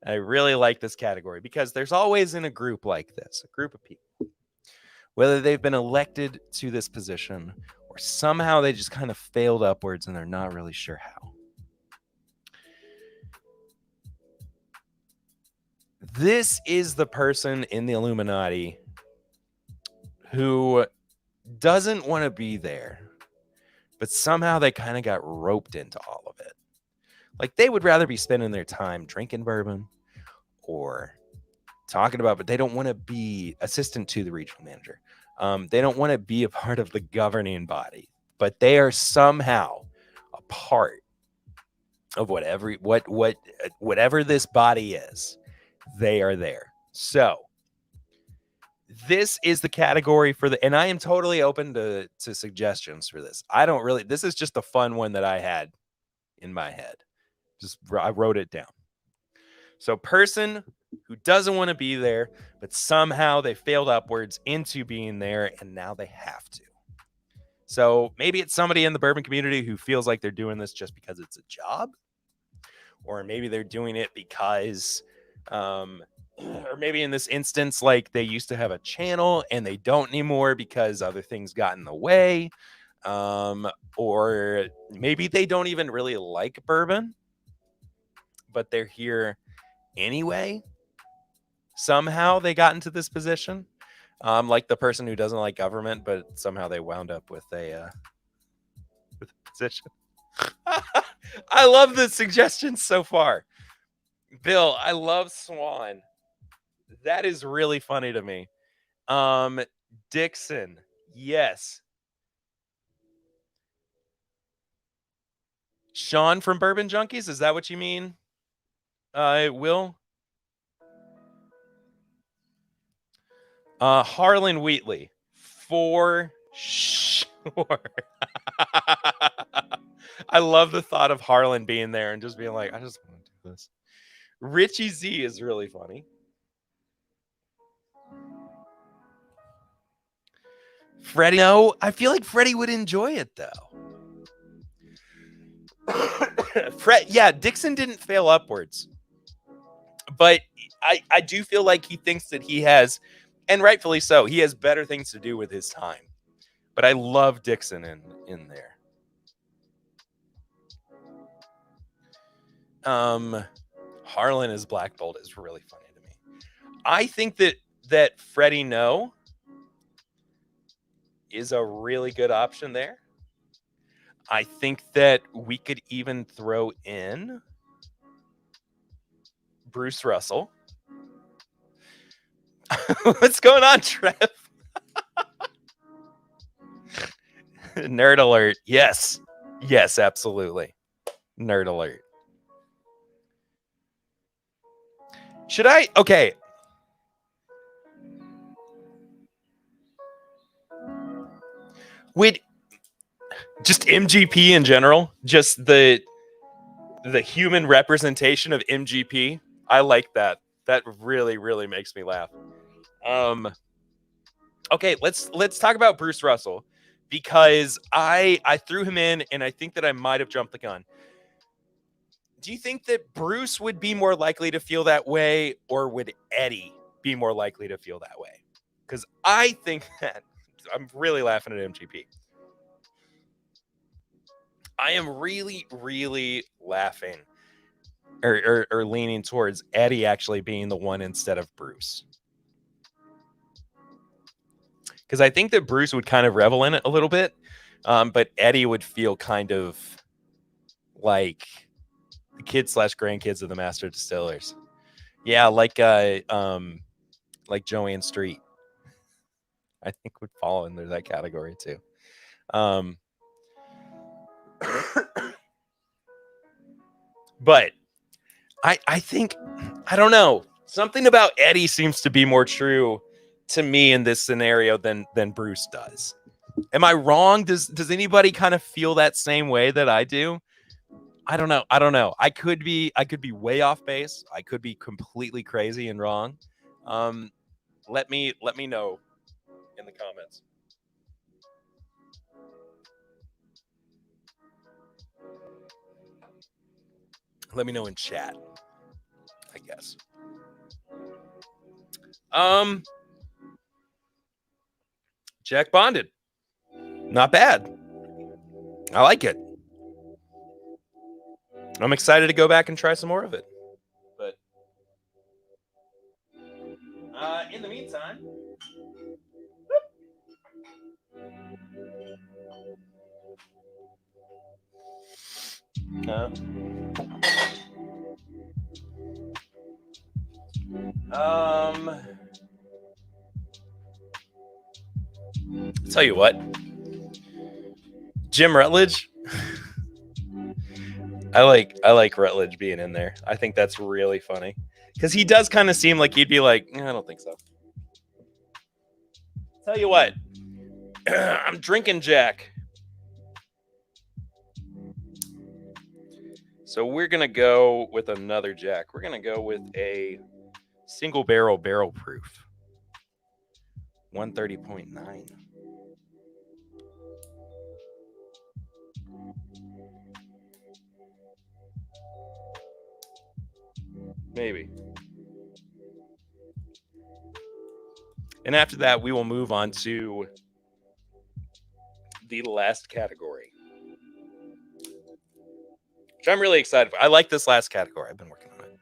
I really like this category because there's always in a group like this, a group of people, whether they've been elected to this position or somehow they just kind of failed upwards and they're not really sure how. This is the person in the Illuminati who doesn't want to be there, but somehow they kind of got roped into all of it. Like they would rather be spending their time drinking bourbon or talking about, but they don't want to be assistant to the regional manager. They don't want to be a part of the governing body, but they are somehow a part of whatever this body is. They are there. So this is the category for and I am totally open to suggestions for this. This is just a fun one that I had in my head. I wrote it down. So person who doesn't want to be there, but somehow they failed upwards into being there and now they have to. So maybe it's somebody in the bourbon community who feels like they're doing this just because it's a job, or maybe they're doing it because or maybe in this instance, like they used to have a channel and they don't anymore because other things got in the way. Or maybe they don't even really like bourbon, but they're here anyway. Somehow they got into this position. Like the person who doesn't like government, but somehow they wound up with a position. I love the suggestions so far. Bill, I love Swan. That is really funny to me. Dixon, yes. Sean from Bourbon Junkies, is that what you mean? Will? Harlan Wheatley, for sure. I love the thought of Harlan being there and just being like, I just want to do this. Richie Z is really funny. Freddie, no, I feel like Freddie would enjoy it though. Dixon didn't fail upwards, but I do feel like he thinks that he has, and rightfully so, he has better things to do with his time. But I love Dixon in there. Harlan as Black Bolt is really funny to me. I think that Freddie No is a really good option there. I think that we could even throw in Bruce Russell. What's going on, Trev? Nerd alert. Yes. Yes, absolutely. Nerd alert. Should I? Okay. Just MGP in general, just the human representation of MGP. I like that. That really, really makes me laugh. Okay, let's talk about Bruce Russell, because I threw him in, and I think that I might have jumped the gun. Do you think that Bruce would be more likely to feel that way, or would Eddie be more likely to feel that way? Because I think that I'm really laughing at MGP. I am really, really laughing or leaning towards Eddie actually being the one instead of Bruce. Because I think that Bruce would kind of revel in it a little bit, but Eddie would feel kind of like the kids / grandkids of the master distillers. Yeah, like Joanne Street, I think would fall into that category too. But I think, I don't know, something about Eddie seems to be more true to me in this scenario than Bruce does. Am I wrong? Does anybody kind of feel that same way that I do? I don't know. I could be way off base. I could be completely crazy and wrong. Let me know in the comments. Let me know in chat, I guess. Jack Bonded. Not bad. I like it. I'm excited to go back and try some more of it. But in the meantime, tell you what, Jim Rutledge. I like Rutledge being in there. I think that's really funny because he does kind of seem like he'd be like, I don't think so. Tell you what, I'm drinking Jack. So we're gonna go with another Jack. We're gonna go with a single barrel proof, 130.9. Maybe. And after that, we will move on to the last category, which I'm really excited for. I like this last category. I've been working on it.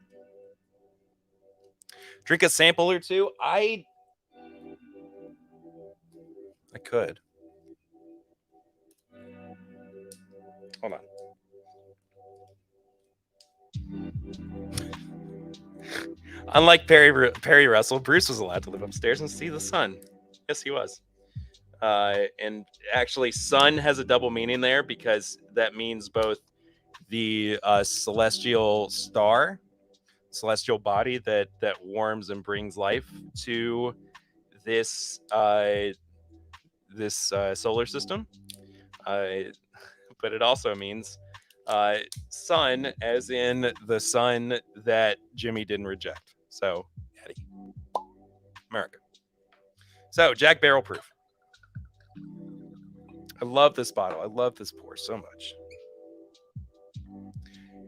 Drink a sample or two. I could. Hold on. Unlike Perry Russell, Bruce was allowed to live upstairs and see the sun. Yes, he was. And actually, sun has a double meaning there because that means both the celestial star, celestial body that warms and brings life to this solar system, but it also means sun, as in the sun that Jimmy didn't reject. So, Eddie, America. So, Jack Barrel Proof. I love this bottle. I love this pour so much.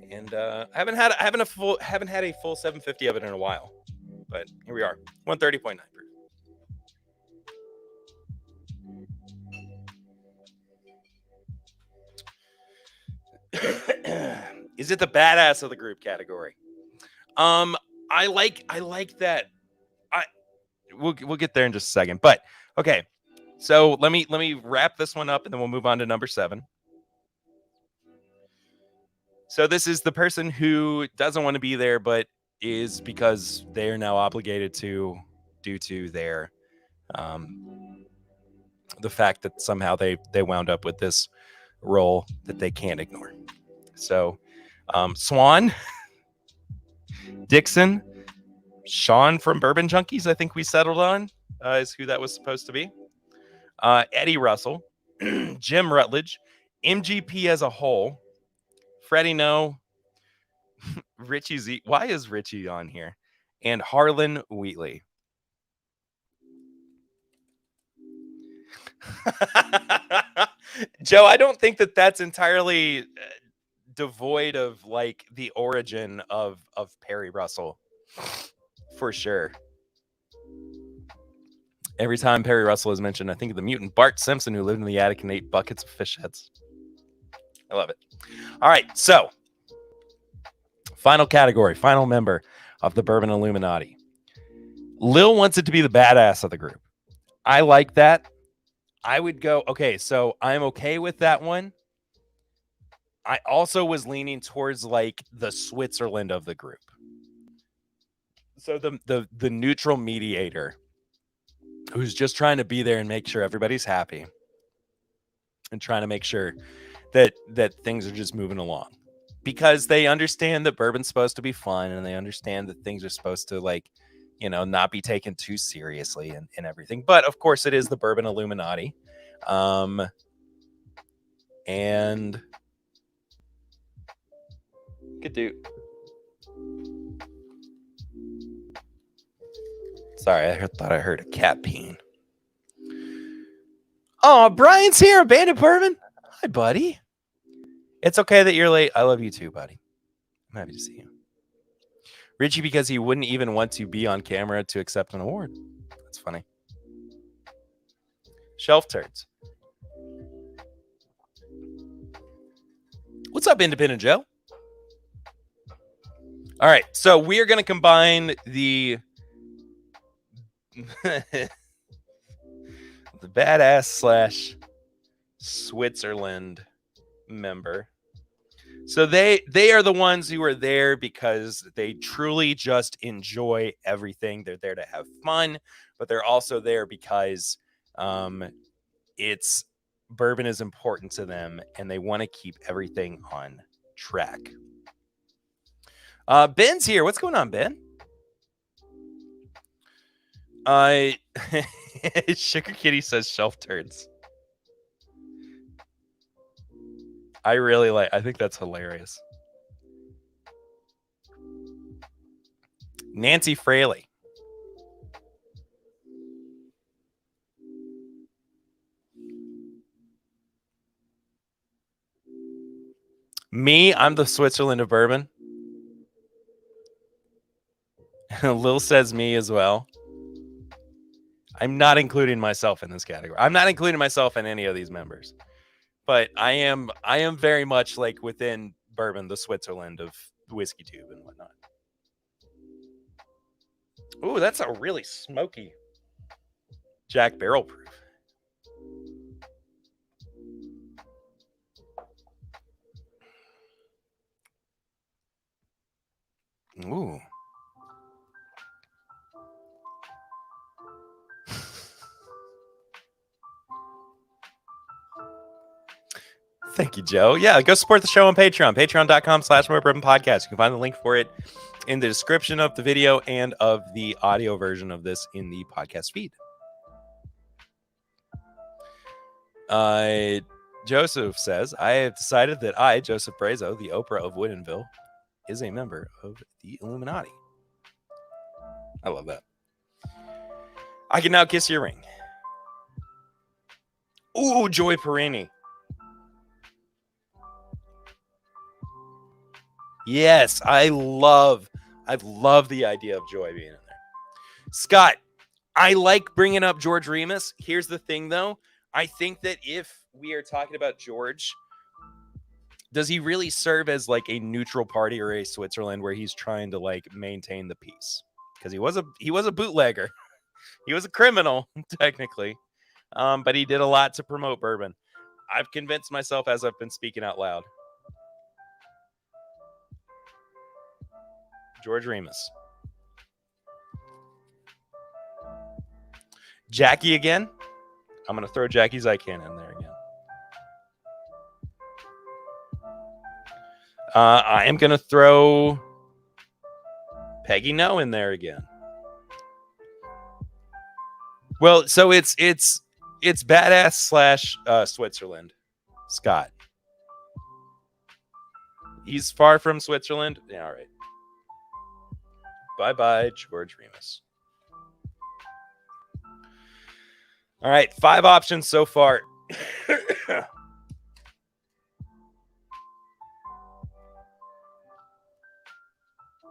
And I haven't had a full 750 of it in a while, but here we are, 130.9 proof. Is it the badass of the group category? I like that. We'll get there in just a second, but okay. So let me wrap this one up, and then we'll move on to number 7. So this is the person who doesn't want to be there, but is because they are now obligated to, due to their the fact that somehow they wound up with this role that they can't ignore. So Swan, Dixon, Sean from Bourbon Junkies, I think we settled on is who that was supposed to be. Eddie Russell, Jim Rutledge, MGP as a whole, Freddie No, Richie Z. Why is Richie on here? And Harlan Wheatley. Joe, I don't think that that's entirely devoid of like the origin of Perry Russell, for sure. Every time Perry Russell is mentioned, I think of the mutant Bart Simpson who lived in the attic and ate buckets of fish heads. I love it. All right, so final category, final member of the Bourbon Illuminati. Lil wants it to be the badass of the group. I like that. I would go, okay, so I'm okay with that one. I also was leaning towards like the Switzerland of the group. So the neutral mediator who's just trying to be there and make sure everybody's happy and trying to make sure that things are just moving along, because they understand that bourbon's supposed to be fun and they understand that things are supposed to, like, you know, not be taken too seriously and everything. But of course it is the Bourbon Illuminati. And good dude. Sorry, I thought I heard a cat peeing. Oh, Brian's here, a Bandit Bourbon. Hi, buddy. It's okay that you're late. I love you too, buddy. I'm happy to see you. Richie, because he wouldn't even want to be on camera to accept an award. That's funny. Shelf turds. What's up, Independent Joe? All right, so we are going to combine the the badass / Switzerland member. So they are the ones who are there because they truly just enjoy everything. They're there to have fun, but they're also there because it's bourbon is important to them and they want to keep everything on track. Ben's here. What's going on, Ben? Sugar Kitty says shelf turds. I think that's hilarious. Nancy Fraley. Me, I'm the Switzerland of bourbon. Lil says me as well. I'm not including myself in this category. I'm not including myself in any of these members. But I am very much like within bourbon, the Switzerland of whiskey tube and whatnot. Ooh, that's a really smoky Jack barrel proof. Ooh. Thank you, Joe. Yeah, go support the show on Patreon. Patreon.com/MoreBourbonPodcast. You can find the link for it in the description of the video and of the audio version of this in the podcast feed. Joseph says, I have decided that I, Joseph Brazo, the Oprah of Woodinville, is a member of the Illuminati. I love that. I can now kiss your ring. Ooh, Joy Perini. Yes, I love the idea of Joy being in there. Scott, I like bringing up George Remus. Here's the thing, though. I think that if we are talking about George, does he really serve as like a neutral party or a Switzerland where he's trying to like maintain the peace? Because he was a bootlegger. He was a criminal, technically. But he did a lot to promote bourbon. I've convinced myself as I've been speaking out loud. George Remus. Jackie again. I'm going to throw Jackie's Icahn in there again. I am going to throw Peggy No in there again. Well, so it's badass / Switzerland. Scott. He's far from Switzerland. Yeah, all right. Bye-bye, George Remus. All right, 5 options so far. This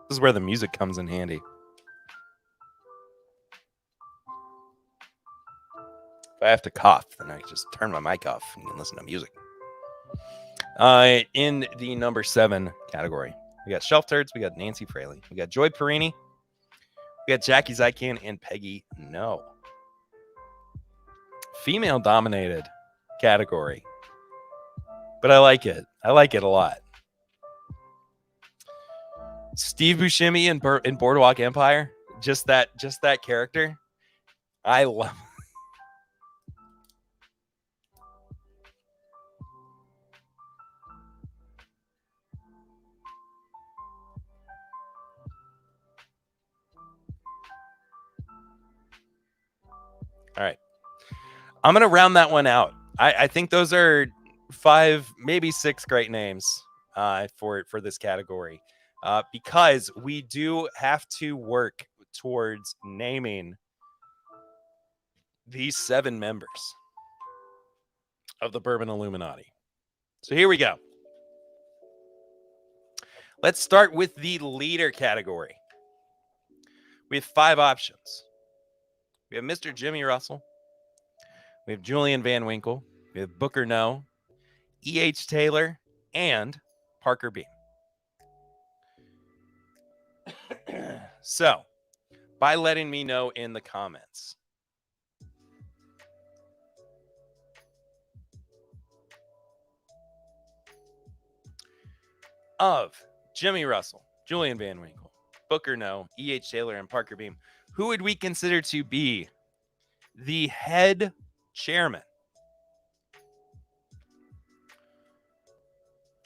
is where the music comes in handy. If I have to cough, then I just turn my mic off and you can listen to music. In the number 7 category, we got Shelf Turds, we got Nancy Fraley, we got Joy Perini, we got Jackie Zykan, and Peggy No. Female dominated category, but I like it. I like it a lot. Steve Buscemi in Boardwalk Empire, just that character, I love. All right, I'm gonna round that one out. I think those are 5, maybe 6 great names for this category, because we do have to work towards naming these 7 members of the Bourbon Illuminati. So here we go. Let's start with the leader category. We have 5 options. We have Mr. Jimmy Russell. We have Julian Van Winkle. We have Booker No, E.H. Taylor, and Parker Beam. So, by letting me know in the comments. Of Jimmy Russell, Julian Van Winkle, Booker No, E.H. Taylor, and Parker Beam, who would we consider to be the head chairman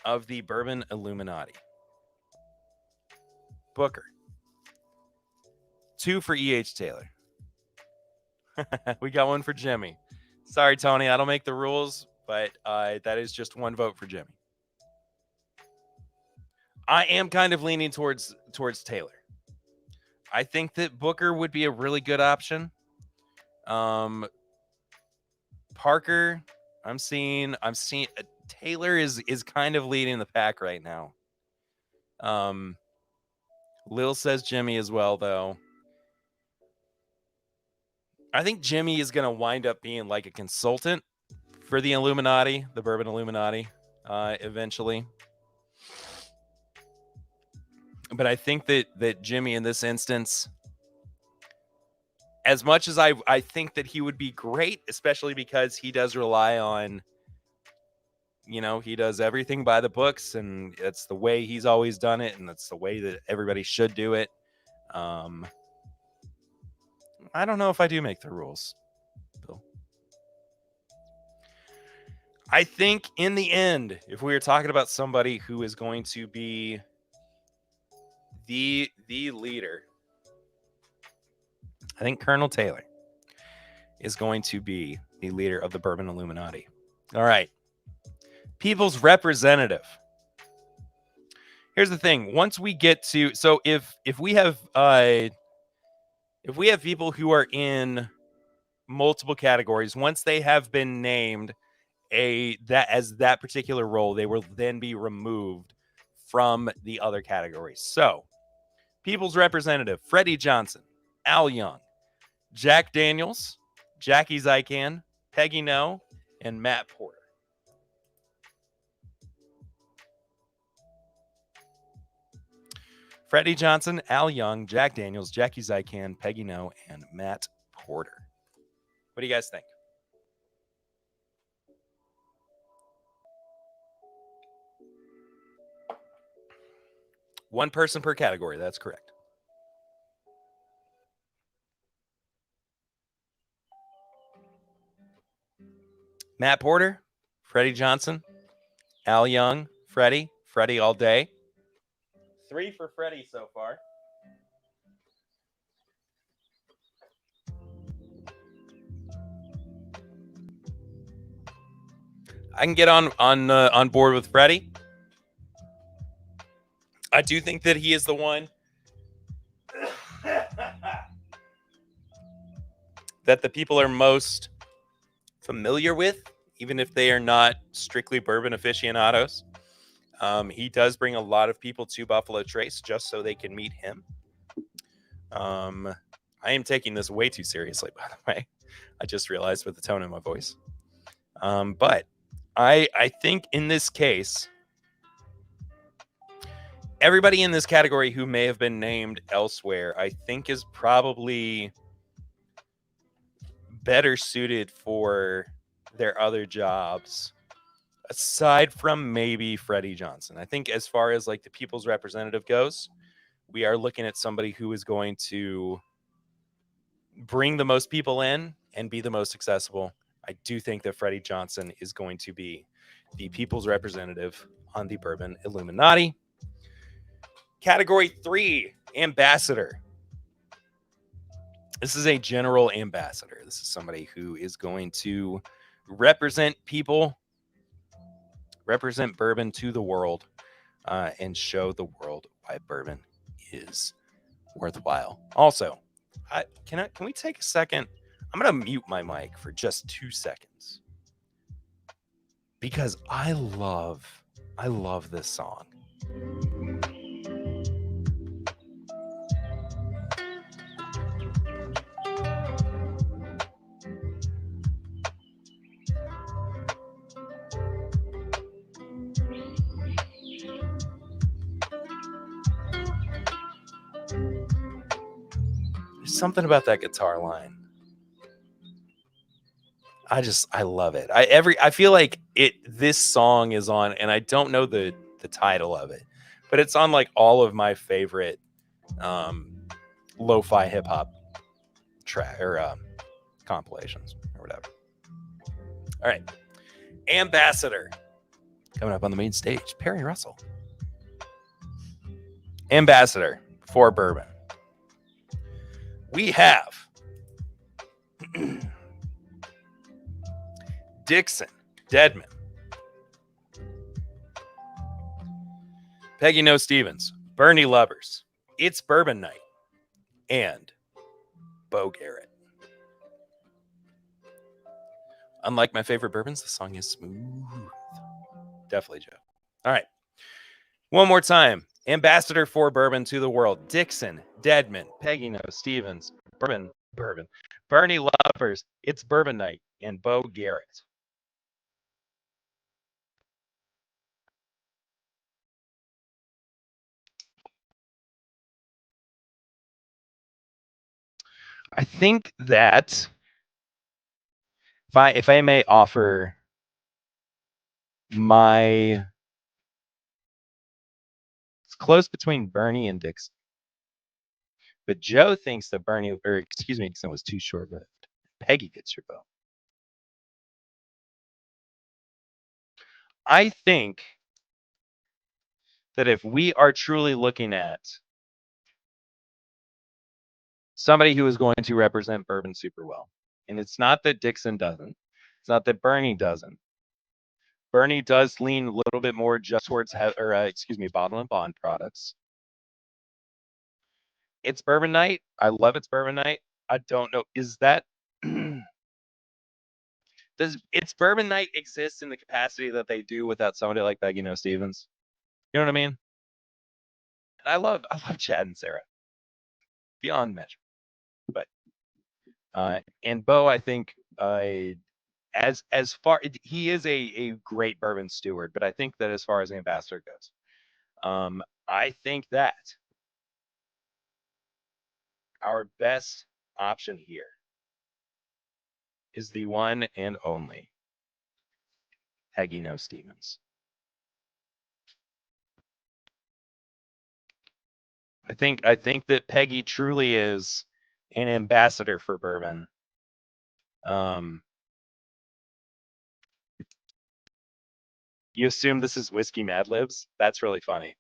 of the Bourbon Illuminati? Booker. 2 for E.H. Taylor. We got 1 for Jimmy. Sorry, Tony, I don't make the rules, but that is just 1 vote for Jimmy. I am kind of leaning towards Taylor. I think that Booker would be a really good option. Parker, I'm seeing Taylor is kind of leading the pack right now. Lil says Jimmy as well, though. I think Jimmy is going to wind up being like a consultant for the Illuminati, the Bourbon Illuminati, eventually. But I think that Jimmy in this instance, as much as I think that he would be great, especially because he does rely on, he does everything by the books, and it's the way he's always done it, and that's the way that everybody should do it. I don't know if I do make the rules, Bill. I think in the end, if we were talking about somebody who is going to be the leader, I think Colonel Taylor is going to be the leader of the Bourbon Illuminati. All right. People's representative. Here's the thing. Once we get to, so if we have people who are in multiple categories, once they have been named that particular role, they will then be removed from the other categories. So, people's representative: Freddie Johnson, Al Young, Jack Daniels, Jackie Zykan, Peggy No, and Matt Porter. Freddie Johnson, Al Young, Jack Daniels, Jackie Zykan, Peggy No, and Matt Porter. What do you guys think? One person per category. That's correct. Matt Porter, Freddie Johnson, Al Young, Freddie all day. 3 for Freddie so far. I can get on board with Freddie. I do think that he is the one that the people are most familiar with, even if they are not strictly bourbon aficionados. He does bring a lot of people to Buffalo Trace just so they can meet him. I am taking this way too seriously, by the way. I just realized with the tone in my voice. But I think in this case, everybody in this category who may have been named elsewhere, I think is probably better suited for their other jobs, aside from maybe Freddie Johnson. I think as far as like the people's representative goes, we are looking at somebody who is going to bring the most people in and be the most accessible. I do think that Freddie Johnson is going to be the people's representative on the Bourbon Illuminati. Category 3, ambassador. This is a general ambassador. This is somebody who is going to represent people, represent bourbon to the world, and show the world why bourbon is worthwhile. Also, can we take a second? I'm going to mute my mic for just 2 seconds because I love this song. There's something about that guitar line. I love it. I feel like this song is on, and I don't know the title of it, but it's on like all of my favorite lo-fi hip hop track or compilations or whatever. All right. Ambassador. Coming up on the main stage, Perry Russell. Ambassador for bourbon. We have Dixon Deadman, Peggy No Stevens, Bernie Lubbers, It's Bourbon Night, and Bo Garrett. Unlike my favorite bourbons, the song is smooth. Definitely, Joe. All right. One more time. Ambassador for bourbon to the world. Dixon Deadman, Peggy No Stevens, Bourbon, Bernie Lubbers, It's Bourbon Night, and Bo Garrett. I think that if I may offer it's close between Bernie and Dixon. But Joe thinks that Dixon was too short-lived. Peggy gets your vote. I think that if we are truly looking at somebody who is going to represent bourbon super well, and it's not that Dixon doesn't, it's not that Bernie doesn't. Bernie does lean a little bit more just towards bottle and bond products. It's Bourbon Night. I love It's Bourbon Night. I don't know. Is that does It's Bourbon Night exist in the capacity that they do without somebody like Peggy No Stevens? You know what I mean? And I love Chad and Sarah beyond measure. But and Bo, I think as far he is a great bourbon steward, but I think that as far as ambassador goes, I think that our best option here is the one and only Peggy No Stevens. I think that Peggy truly is an ambassador for bourbon. You assume this is Whiskey Mad Libs? That's really funny.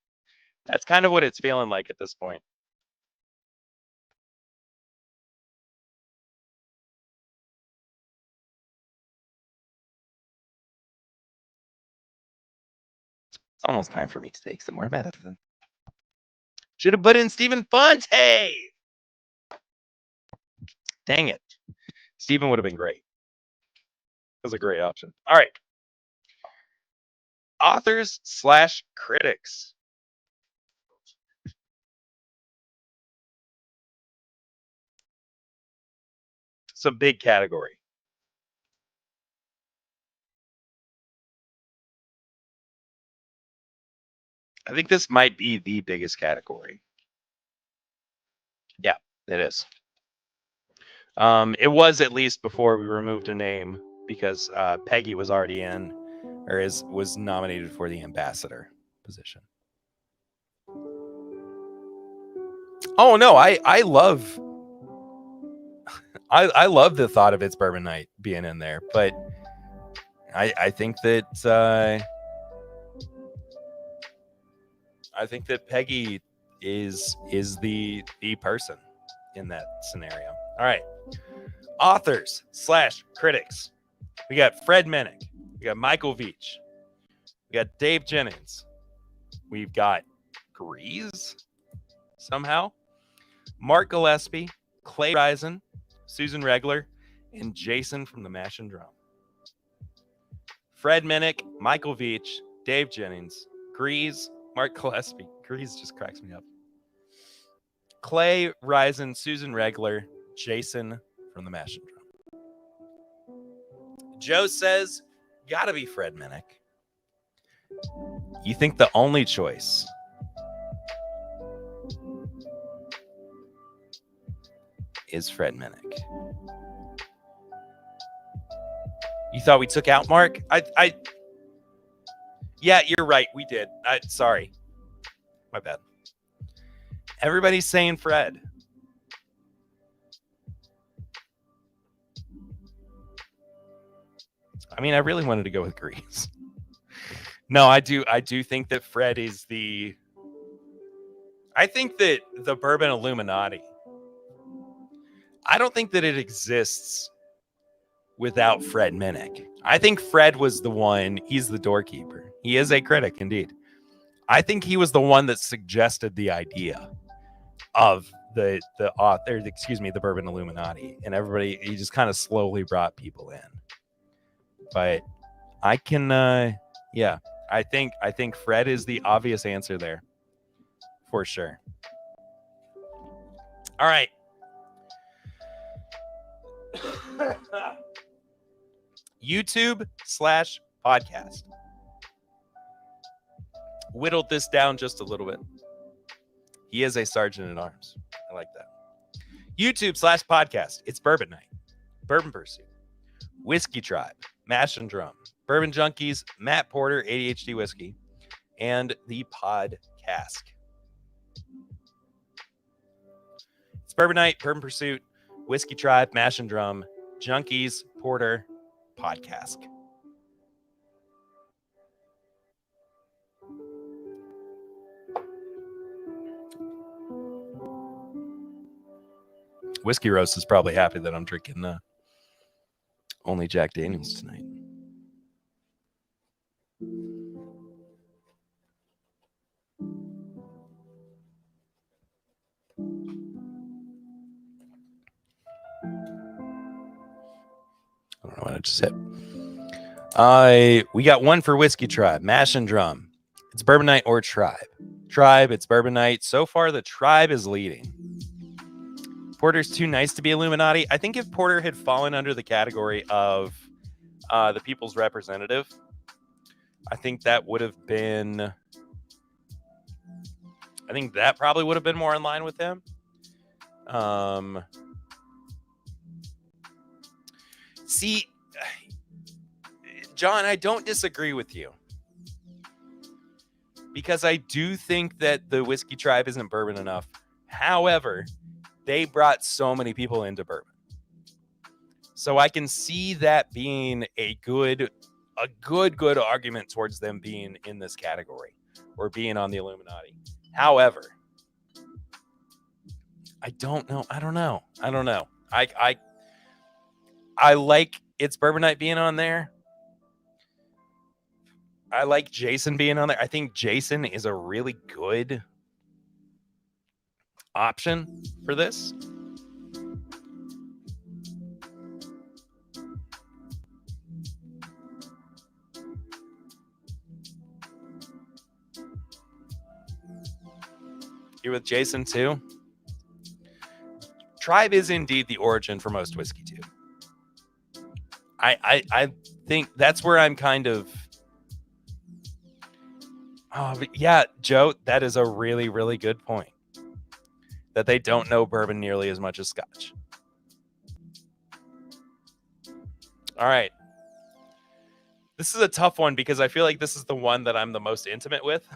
That's kind of what it's feeling like at this point. It's almost time for me to take some more medicine. Should have put in Stephen Fonte. Dang it. Stephen would have been great. was a great option. All right. Authors/critics. It's a big category. I think this might be the biggest category. Yeah, it is. It was at least before we removed a name because Peggy was already in, or was nominated for the ambassador position. Oh no, I love I love the thought of It's Bourbon Night being in there, but I think that Peggy is the person in that scenario. All right. Authors/critics. We got Fred Minnick. We got Michael Veach. We got Dave Jennings. We've got Grease somehow. Mark Gillespie, Clay Risen, Susan Regler, and Jason from the Mash and Drum. Fred Minnick, Michael Veach, Dave Jennings, Grease, Mark Gillespie. Grease just cracks me up. Clay Risen, Susan Regler, Jason from the Mash and Drum. Joe says, gotta be Fred Minnick. You think the only choice is Fred Minnick? You thought we took out Mark? Yeah, you're right. We did. Sorry. My bad. Everybody's saying Fred. I mean, I really wanted to go with Grease. No, I do think that Fred is I think that the Bourbon Illuminati, I don't think that it exists without Fred Minnick. I think Fred was the one, he's the doorkeeper. He is a critic, indeed. I think he was the one that suggested the idea of the Bourbon Illuminati, and everybody, he just kind of slowly brought people in. But I can, I think Fred is the obvious answer there, for sure. All right. YouTube/podcast. Whittled this down just a little bit. He is a sergeant at arms. I like that. YouTube/podcast. It's Bourbon Night, Bourbon Pursuit, Whiskey Tribe, Mash and Drum, Bourbon Junkies, Matt Porter, ADHD Whiskey, and the Pod Cask. It's Bourbon Night, Bourbon Pursuit, Whiskey Tribe, Mash and Drum, Junkies, Porter, Pod Cask. Whiskey Roast is probably happy that I'm drinking only Jack Daniels tonight. I don't know what I just said. We got one for Whiskey Tribe, Mash and Drum. It's Bourbon Night or Tribe. Tribe, it's Bourbon Night. So far, the Tribe is leading. Porter's too nice to be Illuminati. I think if Porter had fallen under the category of the people's representative, I think that would have been... I think that probably would have been more in line with him. See, John, I don't disagree with you. Because I do think that the Whiskey Tribe isn't bourbon enough. However, they brought so many people into bourbon. So I can see that being a good argument towards them being in this category or being on the Illuminati. However, I don't know. I like It's Bourbon Night being on there. I like Jason being on there. I think Jason is a really good option for this. You're with Jason too? Tribe is indeed the origin for most whiskey too. I think that's where I'm kind of. Oh, but yeah, Joe, that is a really, really good point. That they don't know bourbon nearly as much as Scotch. All right. This is a tough one because I feel like this is the one that I'm the most intimate with.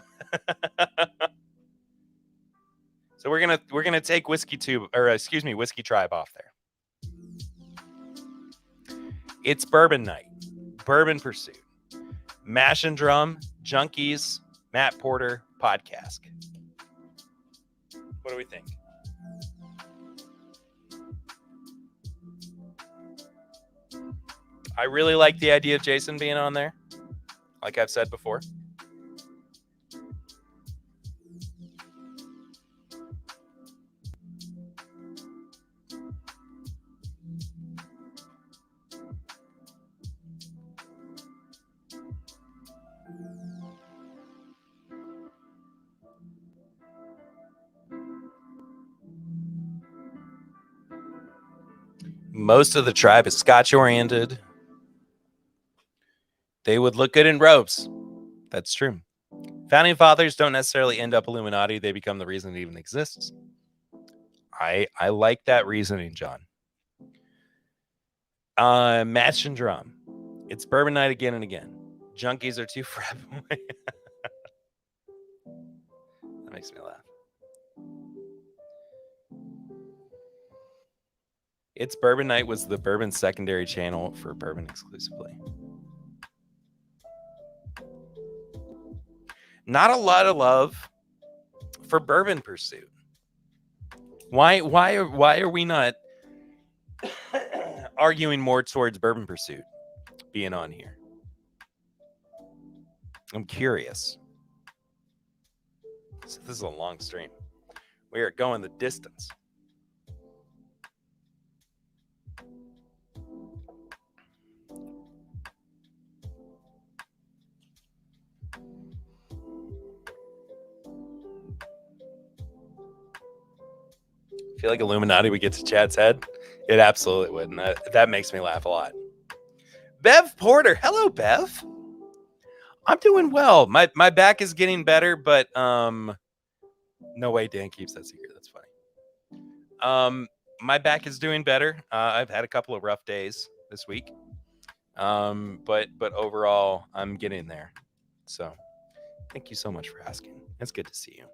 So we're gonna take Whiskey Tribe off there. It's Bourbon Night, Bourbon Pursuit, Mash and Drum, Junkies, Matt Porter, Podcast. What do we think? I really like the idea of Jason being on there, like I've said before. Most of the tribe is Scotch oriented. They would look good in robes. That's true. Founding fathers don't necessarily end up Illuminati. They become the reason it even exists. I like that reasoning, John. Match and Drum. It's Bourbon Night again and again. Junkies are too frat boy. That makes me laugh. It's Bourbon Night was the bourbon secondary channel for bourbon exclusively. Not a lot of love for Bourbon Pursuit. Why are we not arguing more towards Bourbon Pursuit being on here? I'm curious. So this is a long stream. We are going the distance. I feel like Illuminati would get to Chad's head. It absolutely would. And that makes me laugh a lot. Bev Porter. Hello, Bev. I'm doing well. My back is getting better, but no way Dan keeps that secret. That's funny. My back is doing better. I've had a couple of rough days this week. But overall, I'm getting there. So thank you so much for asking. It's good to see you.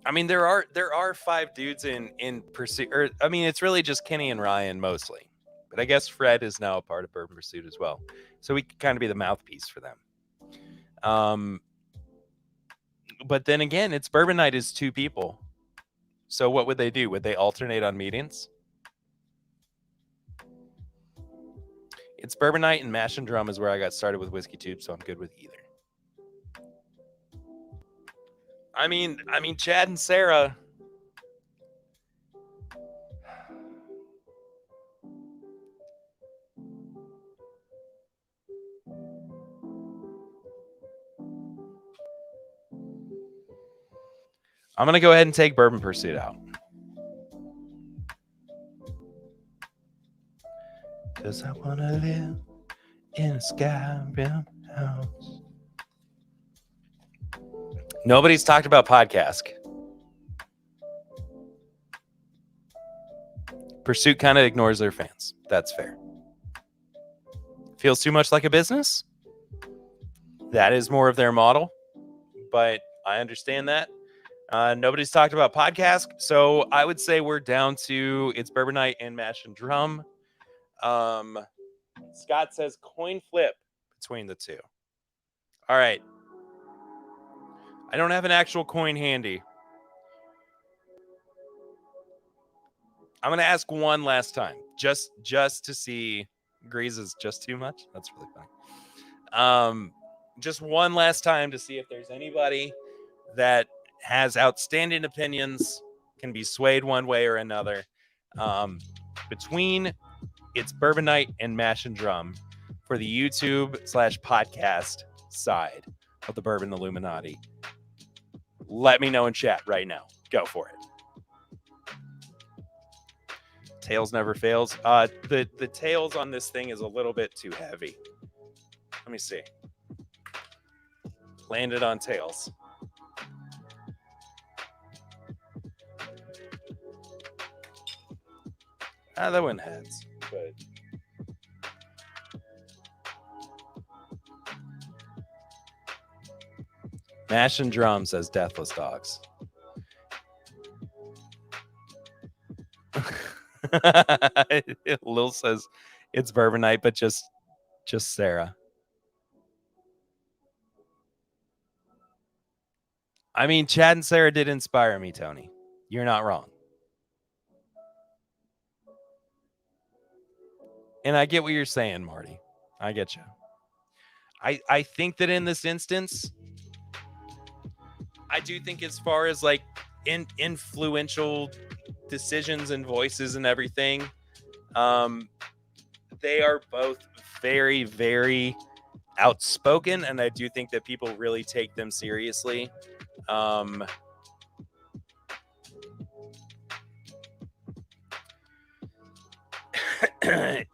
I mean, there are 5 dudes in Pursuit. Or, I mean, it's really just Kenny and Ryan mostly. But I guess Fred is now a part of Bourbon Pursuit as well. So we can kind of be the mouthpiece for them. But then again, it's Bourbon Night is 2 people. So what would they do? Would they alternate on meetings? It's Bourbon Night and Mash and Drum is where I got started with Whiskey Tube, so I'm good with either. I mean, Chad and Sarah. I'm going to go ahead and take Bourbon Pursuit out. Because I want to live in a Skyrim house. Nobody's talked about podcast. Pursuit kind of ignores their fans. That's fair. Feels too much like a business. That is more of their model. But I understand that. Nobody's talked about podcast. So I would say we're down to it's Bourbon Night and Mash and Drum. Scott says coin flip between the 2. All right. I don't have an actual coin handy. I'm going to ask one last time, just to see. Grease is just too much. That's really funny. Just one last time to see if there's anybody that has outstanding opinions, can be swayed one way or another. Between it's Bourbon Night and Mash and Drum, for the YouTube/podcast side of the Bourbon Illuminati, let me know in chat right now. Go for it. Tails never fails. The tails on this thing is a little bit too heavy. Let me see. Landed on tails. That went heads, but Mash and Drum says Deathless Dogs. Lil says it's Bourbon Night, but just Sarah. I mean, Chad and Sarah did inspire me, Tony. You're not wrong. And I get what you're saying, Marty. I get you. I think that in this instance, I do think as far as like influential decisions and voices and everything, they are both very, very outspoken, and I do think that people really take them seriously.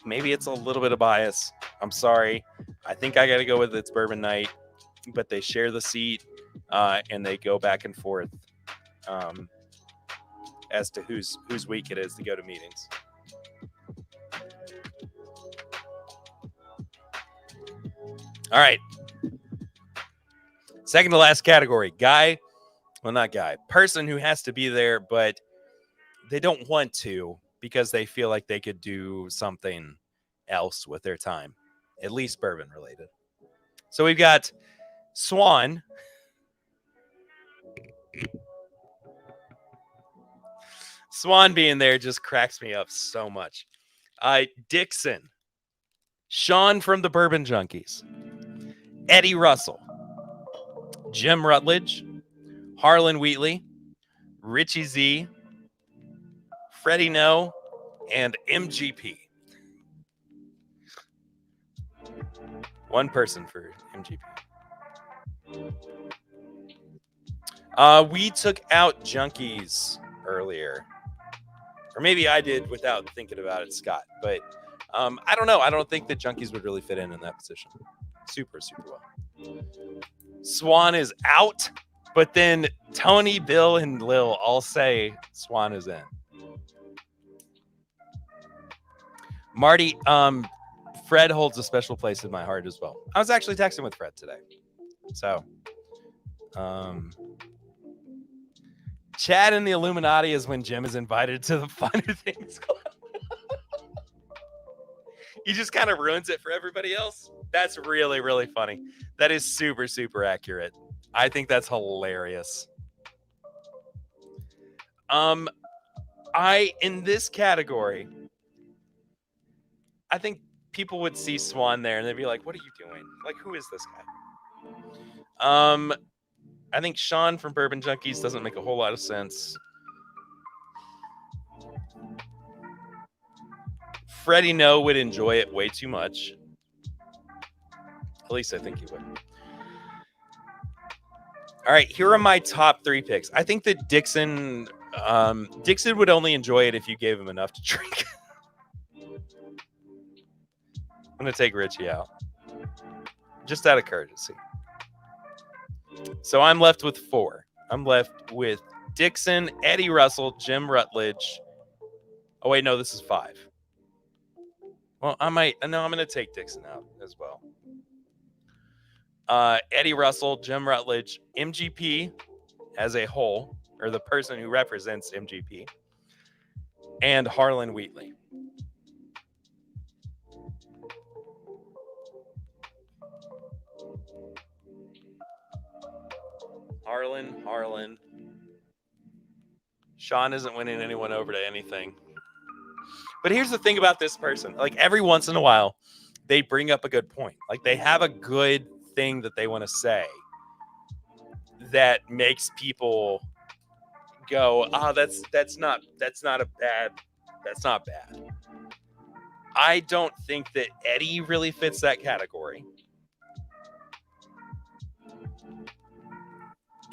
Maybe it's a little bit of bias. I'm sorry. I think I got to go with It's Bourbon Night, but they share the seat and they go back and forth as to whose week it is to go to meetings. All right. Second to last category. Person who has to be there, but they don't want to because they feel like they could do something else with their time, at least bourbon related. So we've got Swan. Swan being there just cracks me up so much. Dixon, Sean from the Bourbon Junkies, Eddie Russell, Jim Rutledge, Harlan Wheatley, Richie Z, Freddie No, and MGP. One person for MGP. We took out Junkies earlier. Or maybe I did without thinking about it, Scott. But I don't know. I don't think that Junkies would really fit in that position. Super, super well. Swan is out. But then Tony, Bill, and Lil all say Swan is in. Marty, Fred holds a special place in my heart as well. I was actually texting with Fred today. So, Chad in the Illuminati is when Jim is invited to the Finer Things Club. He just kind of ruins it for everybody else. That's really, really funny. That is super, super accurate. I think that's hilarious. In this category, I think people would see Swan there and they'd be like, what are you doing? Like, who is this guy? I think Sean from Bourbon Junkies doesn't make a whole lot of sense. Freddie No would enjoy it way too much. At least I think he would. All right, here are my top 3 picks. I think that Dixon would only enjoy it if you gave him enough to drink. I'm going to take Richie out. Just out of courtesy. So I'm left with 4. I'm left with Dixon, Eddie Russell, Jim Rutledge. Oh, wait, no, this is 5. Well, I'm going to take Dixon out as well. Eddie Russell, Jim Rutledge, MGP as a whole, or the person who represents MGP, and Harlan Wheatley. Harlan. Sean isn't winning anyone over to anything. But here's the thing about this person. Like, every once in a while, they bring up a good point. Like, they have a good thing that they want to say that makes people go, that's not bad. I don't think that Eddie really fits that category.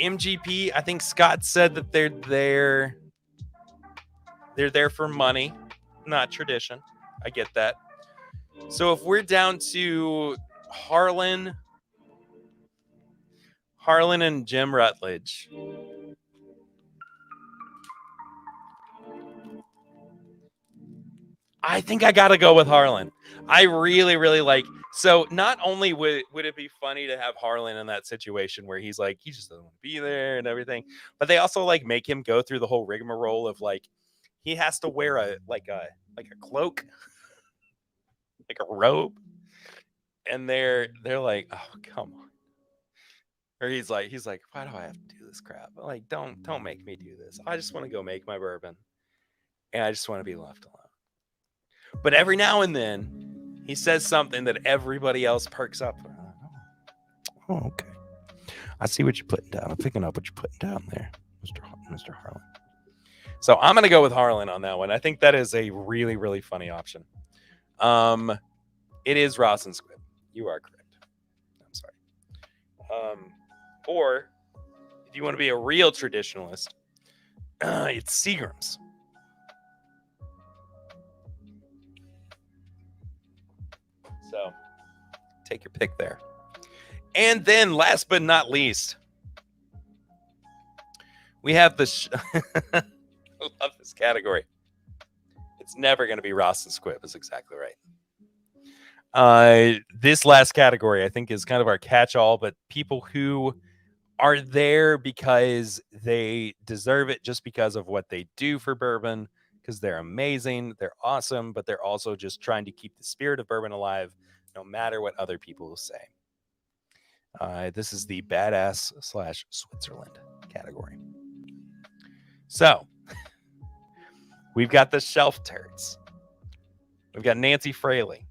MGP, I think Scott said that they're there. They're there for money, not tradition. I get that. So if we're down to Harlan and Jim Rutledge, I think I got to go with Harlan. I really, really like. So not only would it be funny to have Harlan in that situation where he's like, he just doesn't want to be there and everything, but they also like make him go through the whole rigmarole of like, he has to wear a cloak, like a robe, and they're like, oh come on. Or he's like, why do I have to do this crap? Like, don't make me do this. I just want to go make my bourbon, and I just want to be left alone. But every now and then, he says something that everybody else perks up. Oh, okay. I see what you're putting down. I'm picking up what you're putting down there, Mr. Harlan. So I'm going to go with Harlan on that one. I think that is a really, really funny option. It is Ross and Squib. You are correct. I'm sorry. Or if you want to be a real traditionalist, it's Seagram's. So take your pick there. And then last but not least, we have the I love this category. It's never going to be Ross and Squib. Is exactly right. This last category, I think, is kind of our catch-all, but people who are there because they deserve it just because of what they do for bourbon, because they're amazing, they're awesome, but they're also just trying to keep the spirit of bourbon alive no matter what other people will say. This is the badass / Switzerland category. So we've got the shelf turds. We've got Nancy Fraley.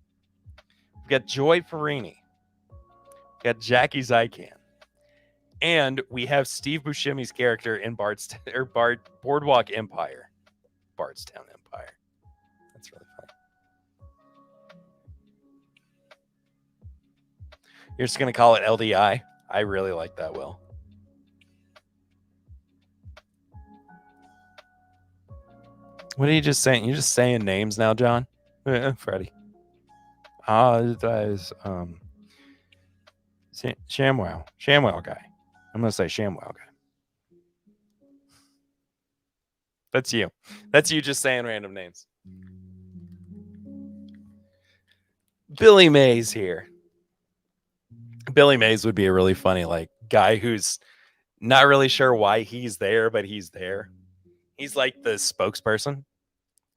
We've got Joy Perini. We've got Jackie Zykan. And we have Steve Buscemi's character in Boardwalk Empire. Bardstown Empire. That's really funny. You're just going to call it LDI? I really like that, Will. What are you just saying? You're just saying names now, John? Freddie. ShamWow guy. I'm going to say ShamWow guy. That's you. That's you just saying random names. Billy Mays here. Billy Mays would be a really funny guy who's not really sure why he's there, but he's there. He's like the spokesperson.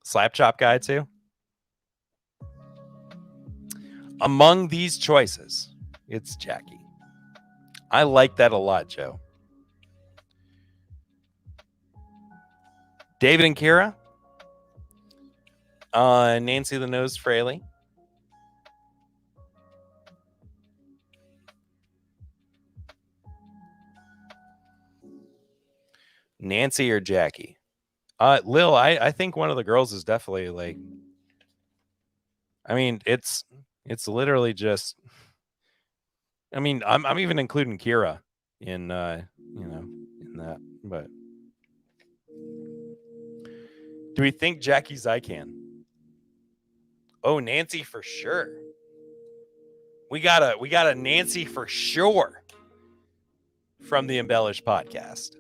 Slap chop guy too. Among these choices, it's Jackie. I like that a lot, Joe. David and Kira. Nancy the Nose Fraley. Nancy or Jackie? Lil, I think one of the girls is definitely I mean, it's literally just. I mean, I'm even including Kira in in that. But do we think Jackie Zykan? Oh, Nancy for sure. We got a Nancy for sure from the Embellished podcast.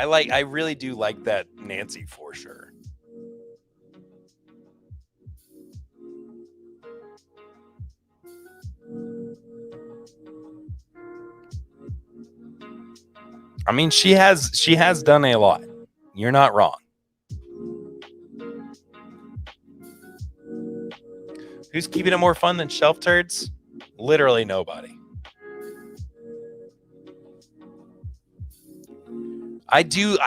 I really do like that Nancy for sure. I mean, she has done a lot. You're not wrong. Who's keeping it more fun than shelf turds? Literally nobody. I do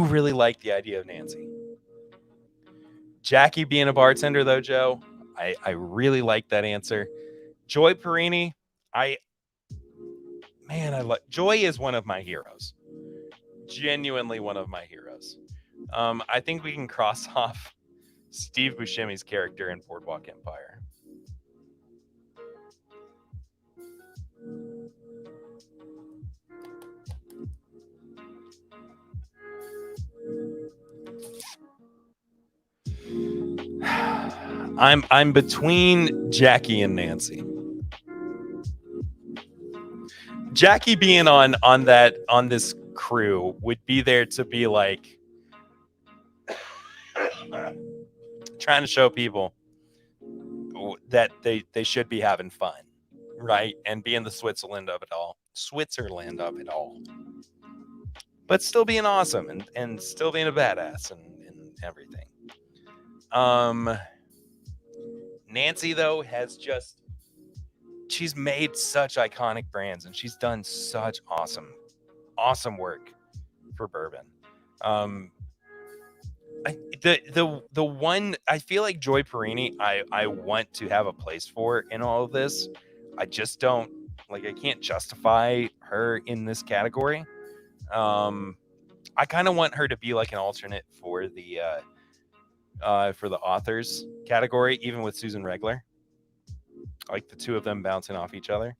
really like the idea of Nancy. Jackie being a bartender though, Joe, I really like that answer. Joy Perini, I love Joy is one of my heroes. Genuinely one of my heroes. I think we can cross off Steve Buscemi's character in Boardwalk Empire. I'm between Jackie and Nancy. Jackie being on this crew would be there to be like trying to show people that they should be having fun, right? And be in the Switzerland of it all. But still being awesome and still being a badass and everything. Nancy, though, she's made such iconic brands and she's done such awesome work for bourbon. The one I feel like Joy Perini, I want to have a place for in all of this. I just don't I can't justify her in this category. I kind of want her to be like an alternate for the authors category, even with Susan Regler. Like the two of them bouncing off each other.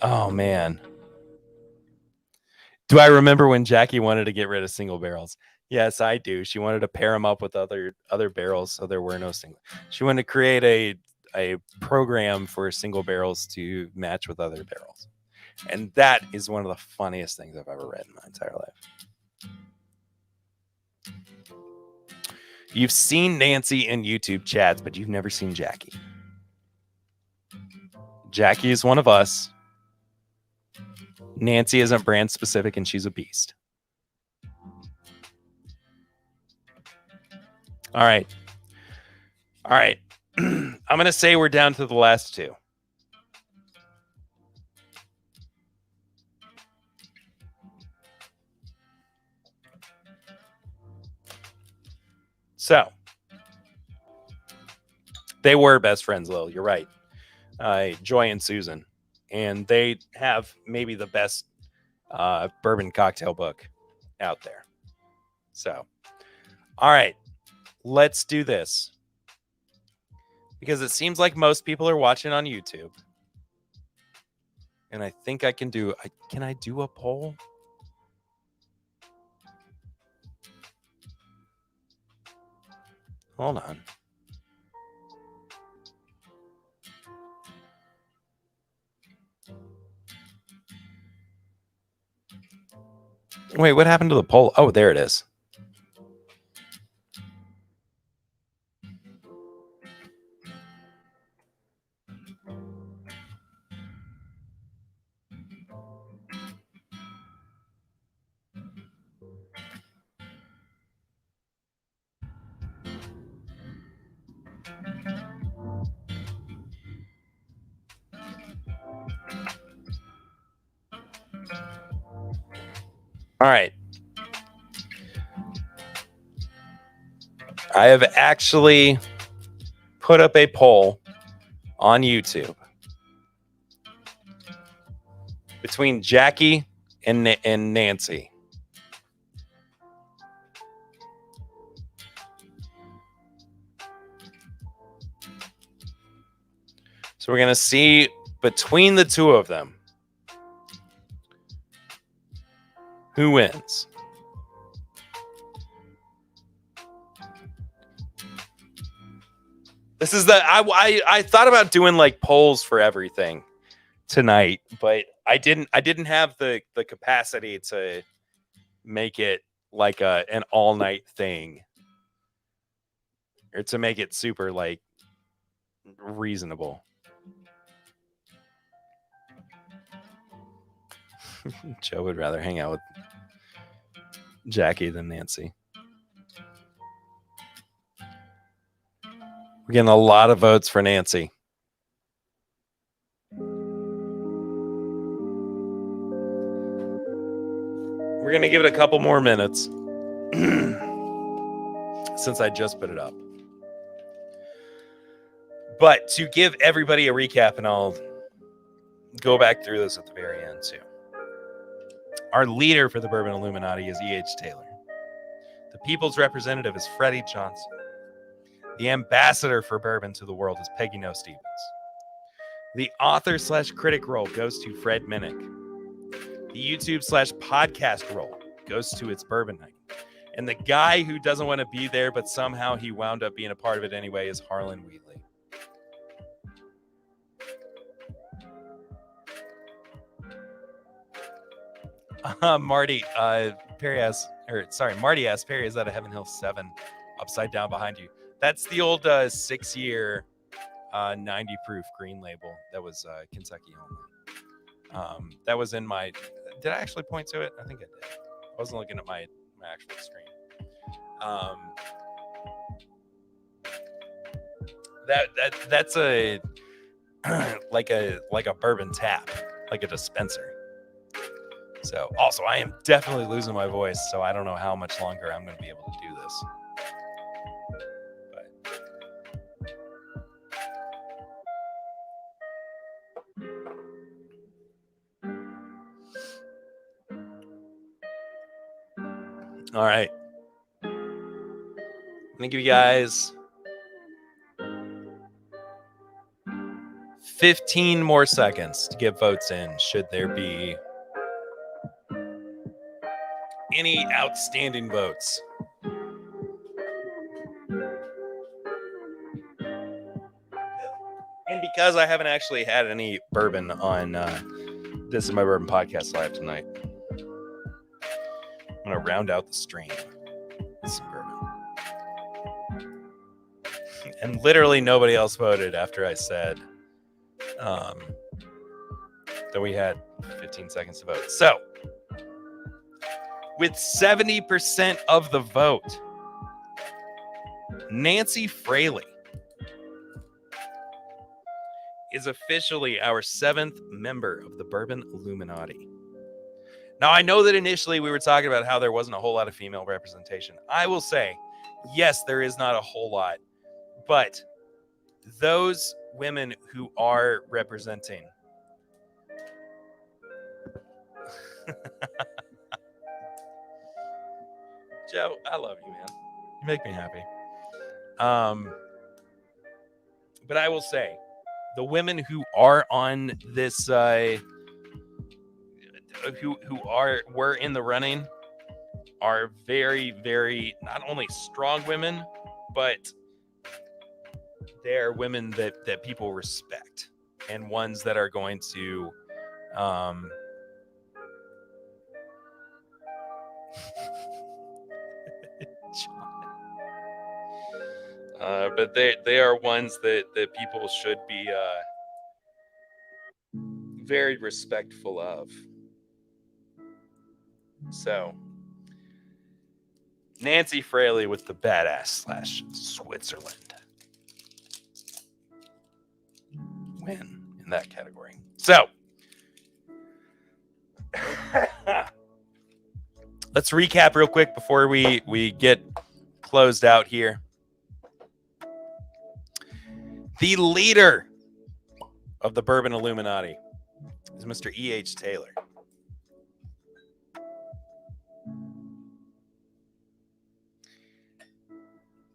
Oh man. Do I remember when Jackie wanted to get rid of single barrels? Yes, I do. She wanted to pair them up with other barrels so there were no single. She wanted to create a program for single barrels to match with other barrels. And that is one of the funniest things I've ever read in my entire life. You've seen Nancy in YouTube chats, but you've never seen Jackie. Jackie is one of us. Nancy isn't brand specific and she's a beast. All right. I'm going to say we're down to the last two. So, they were best friends, Lil. You're right. Joy and Susan. And they have maybe the best bourbon cocktail book out there. So, all right. Let's do this. Because it seems like most people are watching on YouTube. And I think I can do... Can I do a poll? Hold on. Wait, what happened to the poll? Oh, there it is. All right. I have actually put up a poll on YouTube between Jackie and Nancy. So we're going to see between the two of them who wins. This is I thought about doing like polls for everything tonight, but I didn't have the capacity to make it like an all night thing, or to make it super like reasonable. Joe would rather hang out with Jackie than Nancy. We're getting a lot of votes for Nancy. We're going to give it a couple more minutes since I just put it up. But to give everybody a recap, and I'll go back through this at the very end too. Our leader for the Bourbon Illuminati is E.H. Taylor. The people's representative is Freddie Johnson. The ambassador for bourbon to the world is Peggy No Stevens. The author/critic role goes to Fred Minnick. The YouTube/podcast role goes to It's Bourbon Night. And the guy who doesn't want to be there, but somehow he wound up being a part of it anyway, is Harlan Wheatley. Marty asked, Perry, is that a Heaven Hill 7 upside down behind you? That's the old 6-year 90 proof green label that was Kentucky only. That was in my... Did I actually point to it? I think I did. I wasn't looking at my actual screen. That's a like a bourbon tap, like a dispenser. So also I am definitely losing my voice, so I don't know how much longer I'm going to be able to do this. All right. I'm going to give you guys 15 more seconds to get votes in, should there be any outstanding votes. And because I haven't actually had any bourbon on This Is My Bourbon Podcast Live tonight, I'm going to round out the stream with some bourbon. And literally nobody else voted after I said that we had 15 seconds to vote. So, with 70% of the vote, Nancy Fraley is officially our 7th member of the Bourbon Illuminati. Now, I know that initially we were talking about how there wasn't a whole lot of female representation. I will say, yes, there is not a whole lot, but those women who are representing Joe, I love you, man. You make me happy. But I will say, the women who are on this, were in the running, are very, very not only strong women, but they're women that people respect, and ones that are going to but they are ones that people should be very respectful of. So, Nancy Fraley with the badass / Switzerland win in that category. So, let's recap real quick before we get closed out here. The leader of the Bourbon Illuminati is Mr. E.H. Taylor.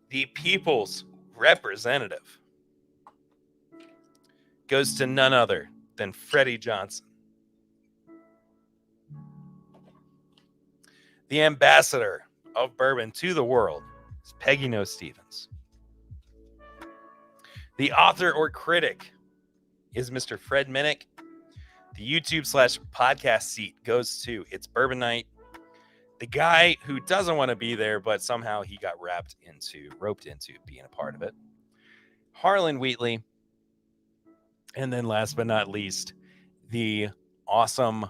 The people's representative goes to none other than Freddie Johnson. The ambassador of bourbon to the world is Peggy No Stevens. The author or critic is Mr. Fred Minnick. The YouTube / podcast seat goes to It's Bourbon Night. The guy who doesn't want to be there, but somehow he got roped into being a part of it, Harlan Wheatley. And then last but not least, the awesome,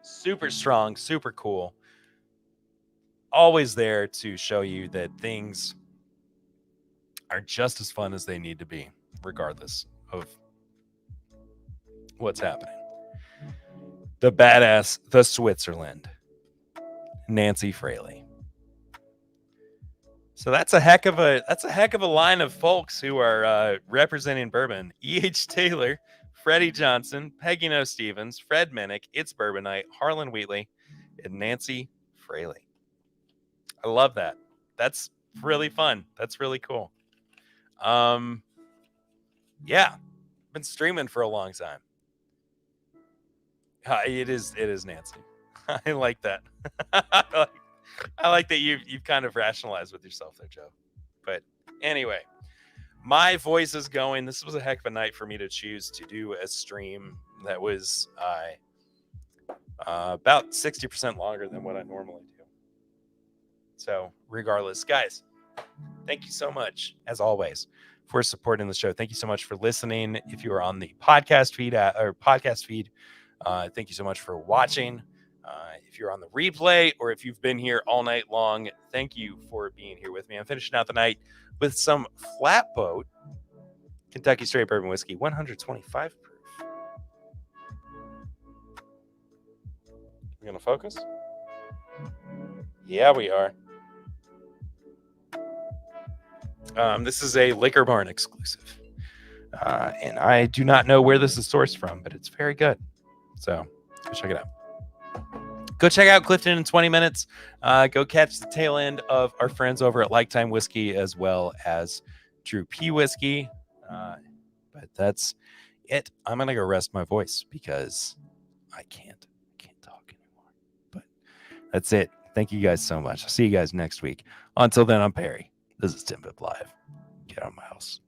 super strong, super cool, always there to show you that things are just as fun as they need to be, regardless of what's happening. The badass, the Switzerland, Nancy Fraley. So that's a heck of a line of folks who are representing bourbon. E.H. Taylor, Freddie Johnson, Peggy No Stevens, Fred Minnick, It's Bourbon Night, Harlan Wheatley, and Nancy Fraley. I love that. That's really fun. That's really cool. Yeah, been streaming for a long time. It is Nancy. I like that. I like that you've kind of rationalized with yourself there, Joe. But anyway, my voice is going. This was a heck of a night for me to choose to do a stream that was about 60% longer than what I normally do. So regardless, guys, thank you so much, as always, for supporting the show. Thank you so much for listening. If you are on the podcast feed, thank you so much for watching. If you're on the replay or if you've been here all night long, thank you for being here with me. I'm finishing out the night with some Flatboat Kentucky Straight Bourbon Whiskey, 125 proof. We're going to focus? Yeah, we are. This is a Liquor Barn exclusive. And I do not know where this is sourced from, but it's very good. So go check it out. Go check out Clifton in 20 minutes. Go catch the tail end of our friends over at Lifetime Whiskey as well as Drew P Whiskey. But that's it. I'm going to go rest my voice because I can't talk anymore. But that's it. Thank you guys so much. I'll see you guys next week. Until then, I'm Perry. This is TIMBP Live. Get out of my house.